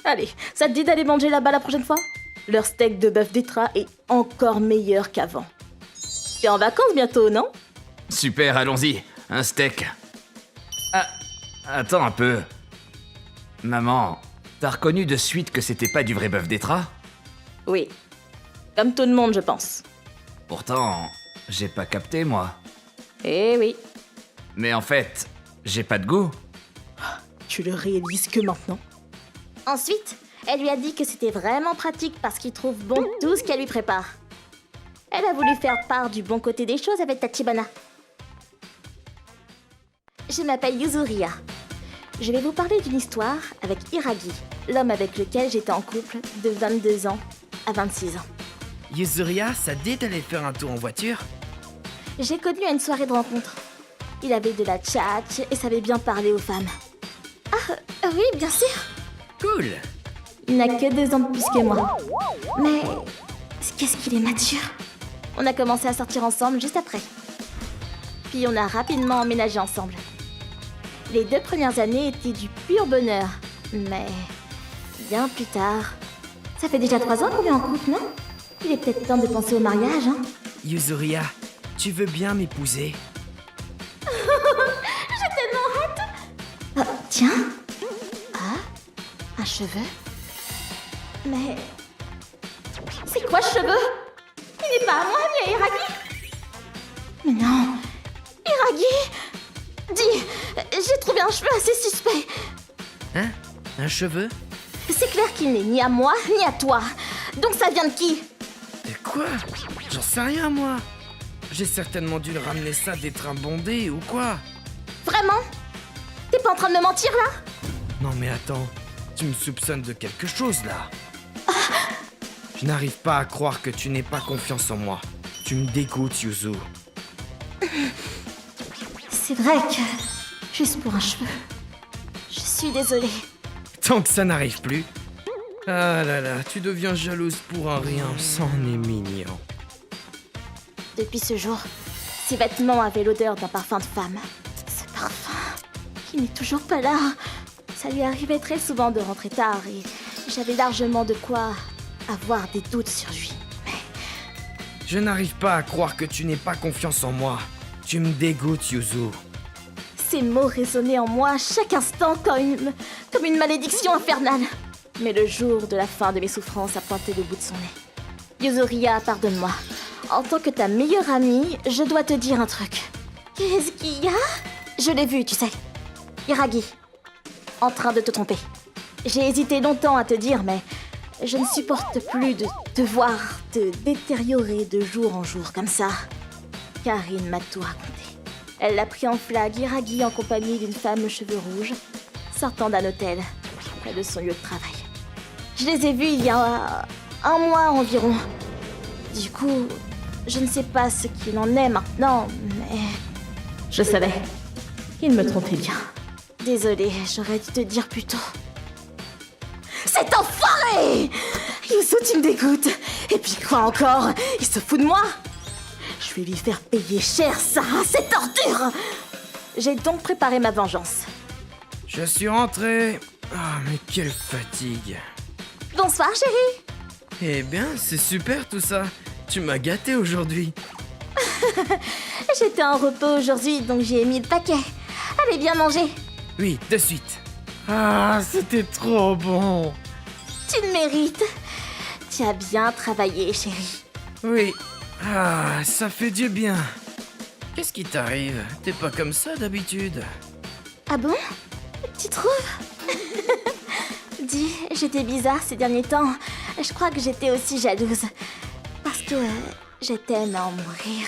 Allez, ça te dit d'aller manger là-bas la prochaine fois? Leur steak de bœuf d'Etra est encore meilleur qu'avant. T'es en vacances bientôt, non? Super, allons-y, un steak. Ah, attends un peu. Maman, t'as reconnu de suite que c'était pas du vrai bœuf d'Etra? Oui. Comme tout le monde, je pense. Pourtant, j'ai pas capté, moi. Eh oui, Mais en fait, j'ai pas de goût. tu le réalises que maintenant. Ensuite, elle lui a dit que c'était vraiment pratique parce qu'il trouve bon tout ce qu'elle lui prépare. Elle a voulu faire part du bon côté des choses avec Tachibana. Je m'appelle Yuzuria. Je vais vous parler d'une histoire avec Hiragi, l'homme avec lequel j'étais en couple de 22 ans à 26 ans. Yuzuria, ça te dit d'aller faire un tour en voiture? J'ai connu à une soirée de rencontre. Il avait de la tchatch et savait bien parler aux femmes. Ah, oui, bien sûr. Cool! Il n'a que 2 ans de plus que moi. Mais qu'est-ce qu'il est mature. On a commencé à sortir ensemble juste après. Puis on a rapidement emménagé ensemble. Les 2 premières années étaient du pur bonheur. Mais bien plus tard... Ça fait déjà 3 ans qu'on est en couple, non? Il est peut-être temps de penser au mariage, hein? Yuzuria, tu veux bien m'épouser? Ah, tiens. Ah, un cheveu. Mais... C'est quoi ce cheveu? Il n'est pas à moi, ni à Hiragi. Mais non. Hiragi! Dis, j'ai trouvé un cheveu assez suspect. Hein? Un cheveu? C'est clair qu'il n'est ni à moi, ni à toi. Donc ça vient de qui? De quoi? J'en sais rien, moi. J'ai certainement dû le ramener ça des trains bondés ou quoi? Vraiment? T'es pas en train de me mentir, là? Non mais attends, tu me soupçonnes de quelque chose, là. Je n'arrive pas à croire que tu n'aies pas confiance en moi. Tu me dégoûtes, Yuzu. C'est vrai que... Juste pour un cheveu. Je suis désolée. Tant que ça n'arrive plus. Ah là là, tu deviens jalouse pour un rien, c'en est mignon. Depuis ce jour, ses vêtements avaient l'odeur d'un parfum de femme. Ce parfum, il n'est toujours pas là. Ça lui arrivait très souvent de rentrer tard et j'avais largement de quoi avoir des doutes sur lui. Mais Je n'arrive pas à croire que tu n'aies pas confiance en moi. Tu me dégoûtes, Yuzu. ces mots résonnaient en moi chaque instant comme une malédiction infernale. Mais le jour de la fin de mes souffrances a pointé le bout de son nez. Yuzuria, pardonne-moi. En tant que ta meilleure amie, je dois te dire un truc. Qu'est-ce qu'il y a? Je l'ai vu, tu sais. Hiragi. En train de te tromper. J'ai hésité longtemps à te dire, mais je ne supporte plus de te voir te détériorer de jour en jour comme ça. Karine m'a tout raconté. Elle l'a pris en flag, Hiragi, en compagnie d'une femme aux cheveux rouges, sortant d'un hôtel, près de son lieu de travail. Je les ai vus il y a un mois environ. Du coup, je ne sais pas ce qu'il en est maintenant, mais... Je savais. Il me trompait bien. Désolée, j'aurais dû te dire plus tôt. Cet enfoiré! Yuzu, tu me dégoûtes. Et puis quoi encore? Il se fout de moi? Je vais lui faire payer cher ça, cette ordure! J'ai donc préparé ma vengeance. Je suis rentré. Ah, mais quelle fatigue. Bonsoir, chérie. Eh bien, c'est super tout ça. Tu m'as gâté aujourd'hui. J'étais en repos aujourd'hui, donc j'ai mis le paquet. Allez, bien manger. Oui, de suite. Ah, c'était trop bon. Tu le mérites. Tu as bien travaillé, chérie. Oui. Ah, ça fait du bien. Qu'est-ce qui t'arrive? T'es pas comme ça d'habitude. Ah bon? Tu trouves? Dis, j'étais bizarre ces derniers temps. Je crois que j'étais aussi jalouse. Parce que je t'aime à en mourir.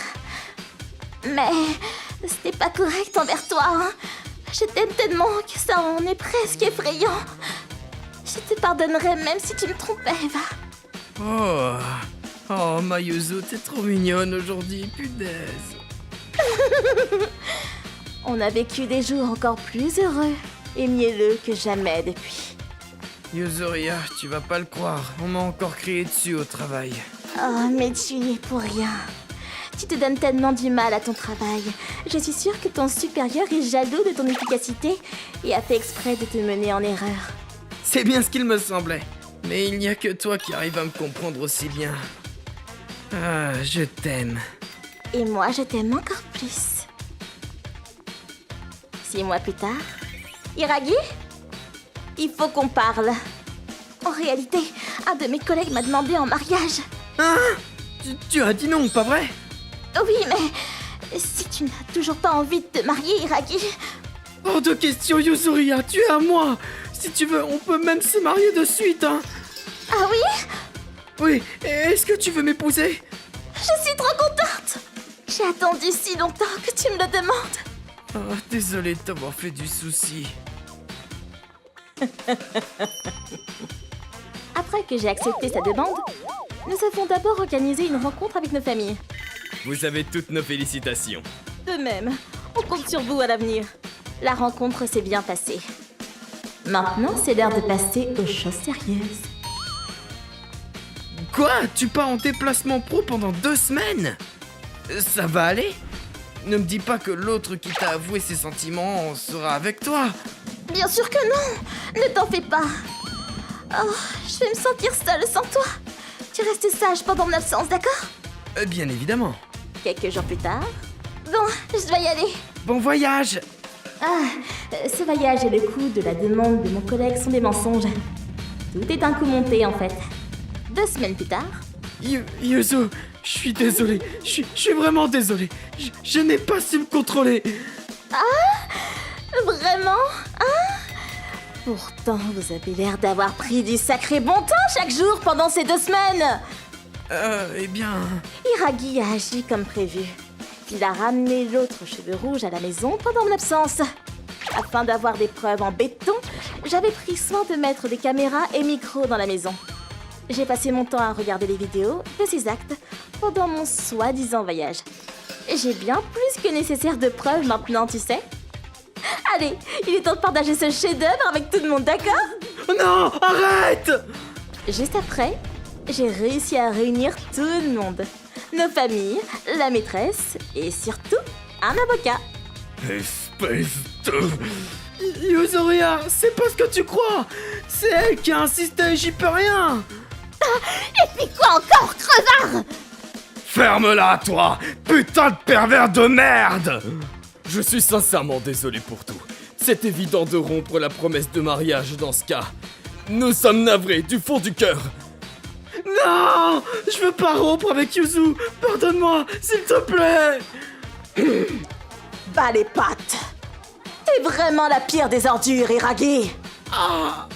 Mais c'était pas correct envers toi, hein? Je t'aime tellement que ça en est presque effrayant. Je te pardonnerai même si tu me trompais, Eva. Oh, Mayuzu, t'es trop mignonne aujourd'hui, punaise. On a vécu des jours encore plus heureux et mielleux que jamais depuis. Yuzuria, tu vas pas le croire, on m'a encore crié dessus au travail. Oh, mais tu y es pour rien. Tu te donnes tellement du mal à ton travail. Je suis sûre que ton supérieur est jaloux de ton efficacité et a fait exprès de te mener en erreur. C'est bien ce qu'il me semblait. Mais il n'y a que toi qui arrive à me comprendre aussi bien. Ah, je t'aime. Et moi, je t'aime encore plus. 6 mois plus tard... Iragi, il faut qu'on parle. En réalité, un de mes collègues m'a demandé en mariage. Hein? Tu as dit non, pas vrai? Oui, mais si tu n'as toujours pas envie de te marier, Iragi... Hors de question, Yuzuria, tu es à moi. Si tu veux, on peut même se marier de suite, hein. Ah oui? Oui, est-ce que tu veux m'épouser? Je suis trop contente. J'ai attendu si longtemps que tu me le demandes. Oh, désolé de t'avoir fait du souci. Après que j'ai accepté sa demande, nous avons d'abord organisé une rencontre avec nos familles. Vous avez toutes nos félicitations. De même, on compte sur vous à l'avenir. La rencontre s'est bien passée. Maintenant, c'est l'heure de passer aux choses sérieuses. Quoi? Tu pars en déplacement pro pendant 2 semaines? Ça va aller? Ne me dis pas que l'autre qui t'a avoué ses sentiments sera avec toi. Bien sûr que non. Ne t'en fais pas. Oh, je vais me sentir seule sans toi. Tu restes sage pendant mon absence, d'accord? Bien évidemment. Quelques jours plus tard... Bon, je dois y aller. Bon voyage. Ce voyage et le coût de la demande de mon collègue sont des mensonges. Tout est un coup monté, en fait. 2 semaines plus tard... Yuzu, je suis désolé. Je suis vraiment désolé. Je n'ai pas su me contrôler. Vraiment? Hein? Pourtant, vous avez l'air d'avoir pris du sacré bon temps chaque jour pendant ces 2 semaines. Eh bien... Iragi a agi comme prévu. Il a ramené l'autre cheveu rouge à la maison pendant mon absence. Afin d'avoir des preuves en béton, j'avais pris soin de mettre des caméras et micros dans la maison. J'ai passé mon temps à regarder les vidéos de ces actes pendant mon soi-disant voyage. J'ai bien plus que nécessaire de preuves maintenant, tu sais. Allez, il est temps de partager ce chef-d'œuvre avec tout le monde, d'accord? Oh non, arrête! Juste après, j'ai réussi à réunir tout le monde. Nos familles, la maîtresse et surtout un avocat. Espèce de... Yuzuria, c'est pas ce que tu crois. C'est elle qui a insisté, j'y peux rien. Et puis quoi encore, crevard? Ferme-la, toi, putain de pervers de merde! Je suis sincèrement désolé pour tout. C'est évident de rompre la promesse de mariage dans ce cas. Nous sommes navrés du fond du cœur. Non, je veux pas rompre avec Yuzu. Pardonne-moi, s'il te plaît. Bas les pattes. T'es vraiment la pire des ordures, Iragi. Ah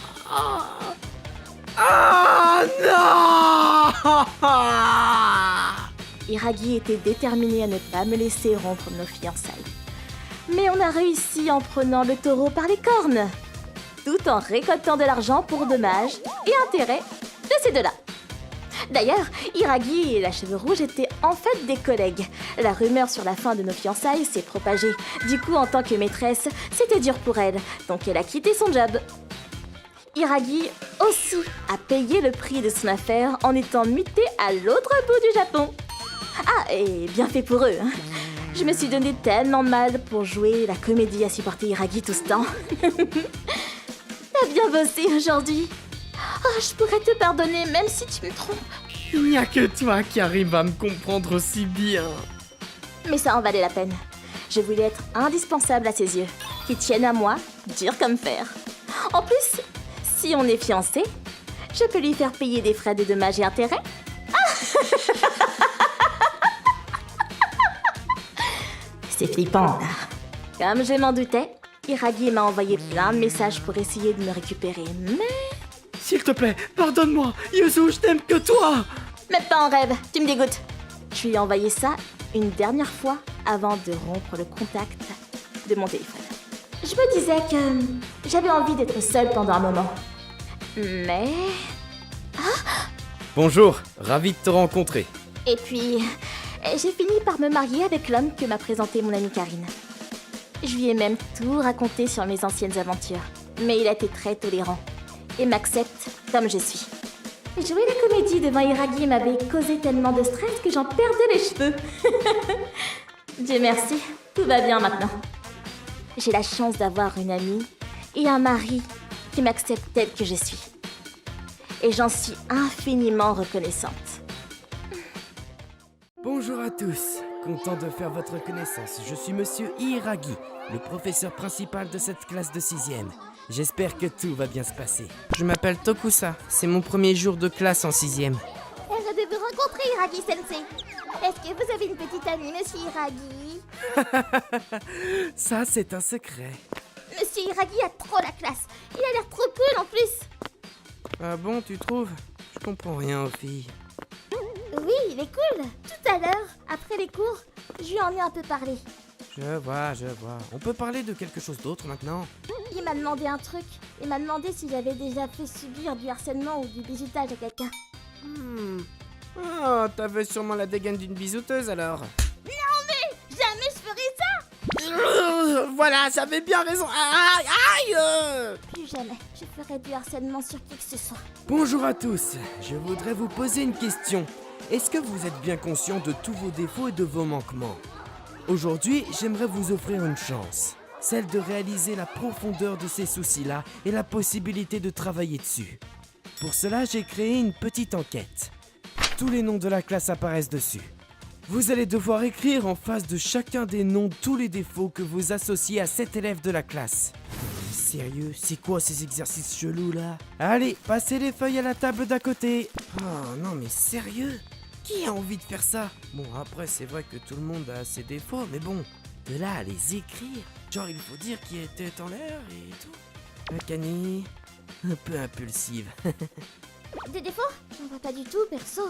non. Iragi était déterminé à ne pas me laisser rompre nos fiançailles. Mais on a réussi en prenant le taureau par les cornes, tout en récoltant de l'argent pour dommages et intérêts de ces deux-là. D'ailleurs, Iragi et la cheveux rouge étaient en fait des collègues. La rumeur sur la fin de nos fiançailles s'est propagée. Du coup, en tant que maîtresse, c'était dur pour elle, donc elle a quitté son job. Iragi aussi a payé le prix de son affaire en étant muté à l'autre bout du Japon. Ah, et bien fait pour eux, hein. Je me suis donné tellement de mal pour jouer la comédie à supporter Iragi tout ce temps. T'as bien bossé aujourd'hui. Oh, je pourrais te pardonner même si tu me trompes. Il n'y a que toi qui arrive à me comprendre aussi bien. Mais ça en valait la peine. Je voulais être indispensable à ses yeux, qui tiennent à moi, dur comme fer. En plus, si on est fiancés, je peux lui faire payer des frais de dommages et intérêts. C'est flippant, là. Comme je m'en doutais, Iragi m'a envoyé plein de messages pour essayer de me récupérer, mais... S'il te plaît, pardonne-moi. Yuzu, je t'aime que toi. Même pas en rêve, tu me dégoûtes. Je lui ai envoyé ça une dernière fois avant de rompre le contact de mon téléphone. je me disais que j'avais envie d'être seule pendant un moment. Mais... Bonjour, ravi de te rencontrer. Et puis, j'ai fini par me marier avec l'homme que m'a présenté mon amie Karine. Je lui ai même tout raconté sur mes anciennes aventures. Mais il a été très tolérant et m'accepte comme je suis. Jouer la comédie devant Hiragi m'avait causé tellement de stress que j'en perdais les cheveux. Dieu merci, tout va bien maintenant. J'ai la chance d'avoir une amie et un mari qui m'acceptent telle que je suis. Et j'en suis infiniment reconnaissante. Bonjour à tous, content de faire votre connaissance. Je suis Monsieur Hiragi, le professeur principal de cette classe de 6e. J'espère que tout va bien se passer. Je m'appelle Tokusa, c'est mon premier jour de classe en 6e. Je de vous rencontrer, Hiragi-sensei. Est-ce que vous avez une petite amie, Monsieur Hiragi? Ça, c'est un secret. Monsieur Hiragi a trop la classe. Il a l'air trop cool en plus. Ah bon, tu trouves? Je comprends rien aux filles. Oui, il est cool. Tout à l'heure, après les cours, je lui en ai un peu parlé. Je vois. On peut parler de quelque chose d'autre maintenant? Il m'a demandé un truc. Il m'a demandé si j'avais déjà fait subir du harcèlement ou du bizutage à quelqu'un. Ah, t'avais sûrement la dégaine d'une bisouteuse alors. Jamais je ferais ça. Voilà, j'avais bien raison. Aïe. Plus jamais. Je ferai du harcèlement sur qui que ce soit. Bonjour à tous, je voudrais vous poser une question. Est-ce que vous êtes bien conscient de tous vos défauts et de vos manquements? Aujourd'hui, j'aimerais vous offrir une chance. Celle de réaliser la profondeur de ces soucis-là et la possibilité de travailler dessus. Pour cela, j'ai créé une petite enquête. Tous les noms de la classe apparaissent dessus. Vous allez devoir écrire en face de chacun des noms tous les défauts que vous associez à cet élève de la classe. Sérieux, c'est quoi ces exercices chelous là? Allez, passez les feuilles à la table d'à côté. Oh non mais sérieux? Qui a envie de faire ça? Bon après c'est vrai que tout le monde a ses défauts, mais bon, de là à les écrire, genre il faut dire qu'il était en l'air et tout. Akane, un peu impulsive. Des défauts? J'en vois pas du tout, perso.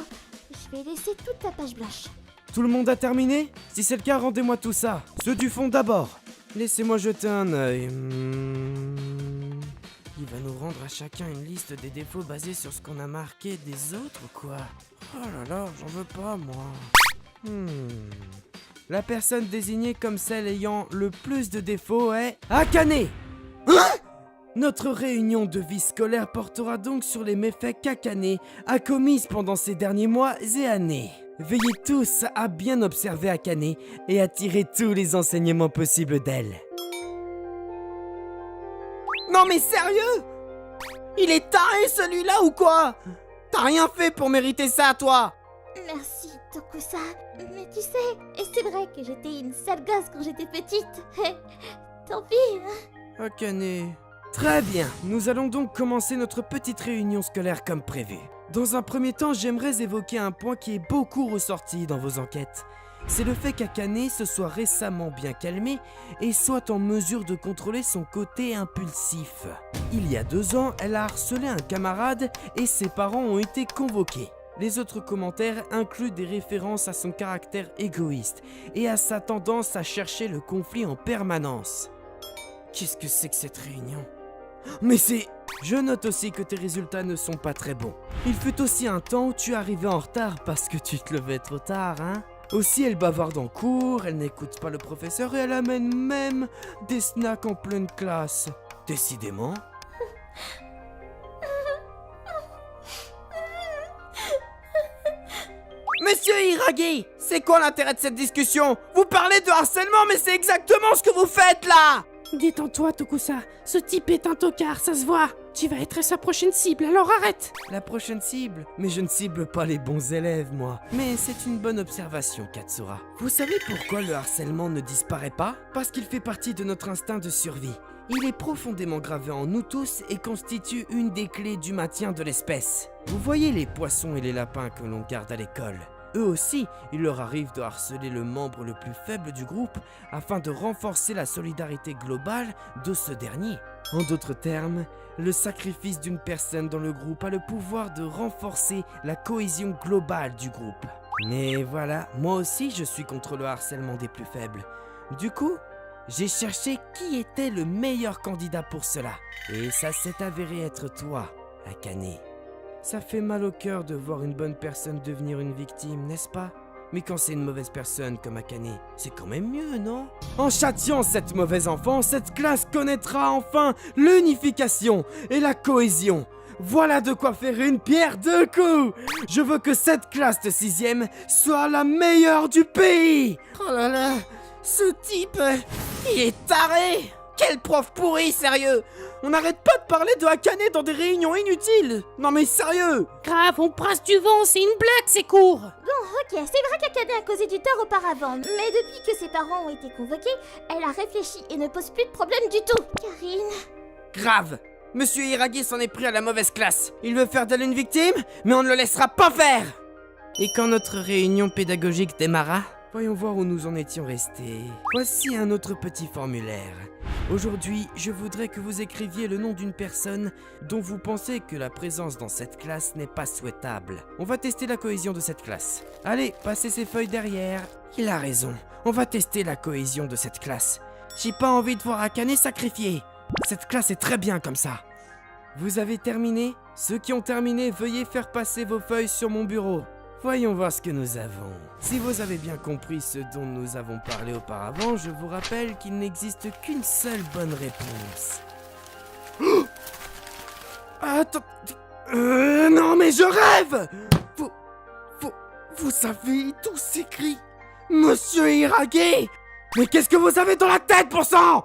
Je vais laisser toute ta page blanche. Tout le monde a terminé? Si c'est le cas, rendez-moi tout ça. Ceux du fond d'abord. Laissez-moi jeter un œil. Il va nous rendre à chacun une liste des défauts basés sur ce qu'on a marqué des autres, quoi. Oh là là, j'en veux pas, moi. La personne désignée comme celle ayant le plus de défauts est... Akane! Notre réunion de vie scolaire portera donc sur les méfaits qu'Akane a commis pendant ces derniers mois et années. Veillez tous à bien observer Akane et à tirer tous les enseignements possibles d'elle. Non mais sérieux? Il est taré celui-là ou quoi? T'as rien fait pour mériter ça, toi? Merci, Tokusa. Mais tu sais, et c'est vrai que j'étais une sale gosse quand j'étais petite. Tant pis. Akane... Très bien, nous allons donc commencer notre petite réunion scolaire comme prévu. Dans un premier temps, j'aimerais évoquer un point qui est beaucoup ressorti dans vos enquêtes. C'est le fait qu'Akane se soit récemment bien calmée et soit en mesure de contrôler son côté impulsif. Il y a 2 ans, elle a harcelé un camarade et ses parents ont été convoqués. Les autres commentaires incluent des références à son caractère égoïste et à sa tendance à chercher le conflit en permanence. Qu'est-ce que c'est que cette réunion ? Mais c'est... Je note aussi que tes résultats ne sont pas très bons. Il fut aussi un temps où tu arrivais en retard parce que tu te levais trop tard, hein ? Aussi, elle bavarde en cours, elle n'écoute pas le professeur et elle amène même des snacks en pleine classe. Décidément. Monsieur Hiragi, c'est quoi l'intérêt de cette discussion? Vous parlez de harcèlement, mais c'est exactement ce que vous faites là! Détends-toi, Tokusa. Ce type est un tocard, ça se voit. Tu vas être sa prochaine cible, alors arrête. La prochaine cible? Mais je ne cible pas les bons élèves, moi. Mais c'est une bonne observation, Katsura. Vous savez pourquoi le harcèlement ne disparaît pas? Parce qu'il fait partie de notre instinct de survie. Il est profondément gravé en nous tous et constitue une des clés du maintien de l'espèce. Vous voyez les poissons et les lapins que l'on garde à l'école? Eux aussi, il leur arrive de harceler le membre le plus faible du groupe afin de renforcer la solidarité globale de ce dernier. En d'autres termes, le sacrifice d'une personne dans le groupe a le pouvoir de renforcer la cohésion globale du groupe. Mais voilà, moi aussi je suis contre le harcèlement des plus faibles. Du coup, J'ai cherché qui était le meilleur candidat pour cela. Et ça s'est avéré être toi, Akane. Ça fait mal au cœur de voir une bonne personne devenir une victime, n'est-ce pas? Mais quand c'est une mauvaise personne comme Akane, c'est quand même mieux, non? En châtiant cette mauvaise enfant, cette classe connaîtra enfin l'unification et la cohésion. Voilà de quoi faire une pierre deux coups. Je veux que cette classe de 6e soit la meilleure du pays. Oh là là, ce type, il est taré. Quel prof pourri, sérieux. On n'arrête pas de parler de Akane dans des réunions inutiles. Non mais sérieux. Grave, on brasse du vent, c'est une blague, c'est court. Ok, c'est vrai qu'Akane a causé du tort auparavant, mais depuis que ses parents ont été convoqués, elle a réfléchi et ne pose plus de problème du tout. Karine... Grave. Monsieur Hiragi s'en est pris à la mauvaise classe. Il veut faire d'elle une victime, mais on ne le laissera pas faire. Et quand notre réunion pédagogique démarra, voyons voir où nous en étions restés. Voici un autre petit formulaire. Aujourd'hui, je voudrais que vous écriviez le nom d'une personne dont vous pensez que la présence dans cette classe n'est pas souhaitable. On va tester la cohésion de cette classe. Allez, passez ces feuilles derrière. Il a raison, on va tester la cohésion de cette classe. J'ai pas envie de voir Akane sacrifié. Cette classe est très bien comme ça. Vous avez terminé? Ceux qui ont terminé, veuillez faire passer vos feuilles sur mon bureau. Voyons voir ce que nous avons. Si vous avez bien compris ce dont nous avons parlé auparavant, je vous rappelle qu'il n'existe qu'une seule bonne réponse. Oh! Attends... non mais je rêve! Vous avez tous écrit Monsieur Hiragi! Mais qu'est-ce que vous avez dans la tête, pour sang?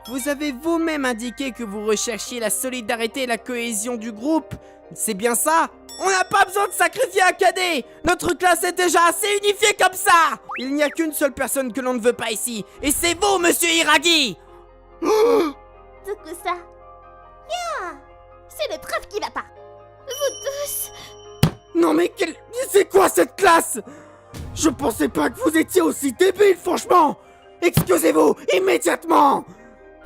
Vous avez vous-même indiqué que vous recherchiez la solidarité et la cohésion du groupe. C'est bien ça? On n'a pas besoin de sacrifier Akane. Notre classe est déjà assez unifiée comme ça. Il n'y a qu'une seule personne que l'on ne veut pas ici. Et c'est vous, Monsieur Hiragi. Tokusa... Ya, c'est le prof qui va pas. Vous tous... Non mais c'est quoi cette classe? Je pensais pas que vous étiez aussi débile, franchement. Excusez-vous, immédiatement.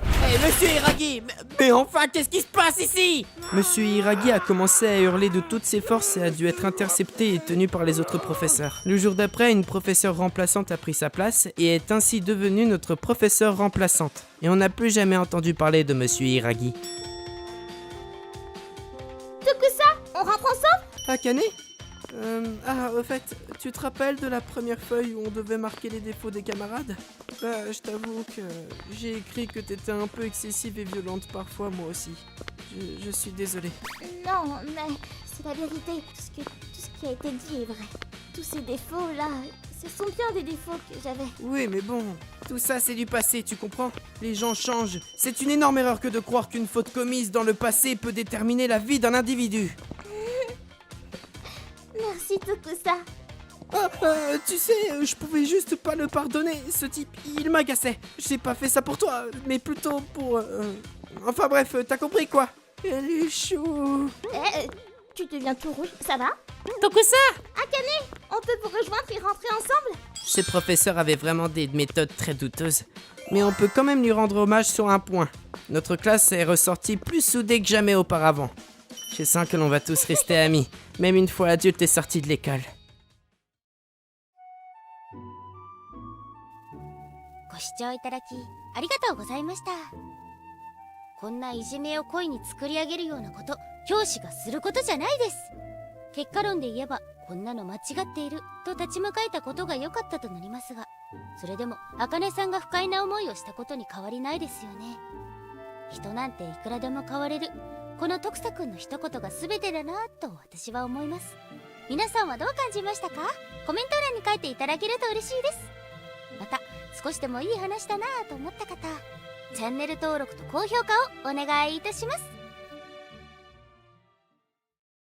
Hé, Monsieur Hiragi, mais enfin, qu'est-ce qui se passe ici? Monsieur Hiragi a commencé à hurler de toutes ses forces et a dû être intercepté et tenu par les autres professeurs. Le jour d'après, une professeure remplaçante a pris sa place et est ainsi devenue notre professeure remplaçante. Et on n'a plus jamais entendu parler de Monsieur Hiragi. Tokusa, on rentre ensemble? Akane? Au fait, tu te rappelles de la première feuille où on devait marquer les défauts des camarades? Je t'avoue que j'ai écrit que t'étais un peu excessive et violente parfois, moi aussi. Je suis désolé. Non, mais c'est la vérité. Tout ce qui a été dit est vrai. Tous ces défauts-là, ce sont bien des défauts que j'avais. Oui, mais bon, tout ça c'est du passé, tu comprends? Les gens changent. C'est une énorme erreur que de croire qu'une faute commise dans le passé peut déterminer la vie d'un individu. Merci Tokusa. Tu sais, je pouvais juste pas le pardonner. Ce type, il m'agaçait. J'ai pas fait ça pour toi, mais plutôt pour... Enfin bref, t'as compris quoi? Elle est chou. Tu deviens tout rouge, ça va? Tokusa! Akane, on peut vous rejoindre et rentrer ensemble? Ces professeurs avaient vraiment des méthodes très douteuses. Mais on peut quand même lui rendre hommage sur un point. Notre classe est ressortie plus soudée que jamais auparavant. Je sens que l'on va tous rester amis, même une fois adulte et sorti de l'école. ご視聴いただきありがとうございました。こんないじめを故意に作り上げるようなこと教師がすることじゃないです。結果論で言えばこんなの間違っていると立ち向かえたことが良かったとなりますが、それでも茜さんが不快な思いをしたことに変わりないですよね。人なんていくらでも変われる、この徳佐くんの一言が全てだなと私は思います。皆さんはどう感じましたか？コメント欄に書いていただけると嬉しいです。また少しでもいい話だなと思った方、チャンネル登録と高評価をお願いいたします。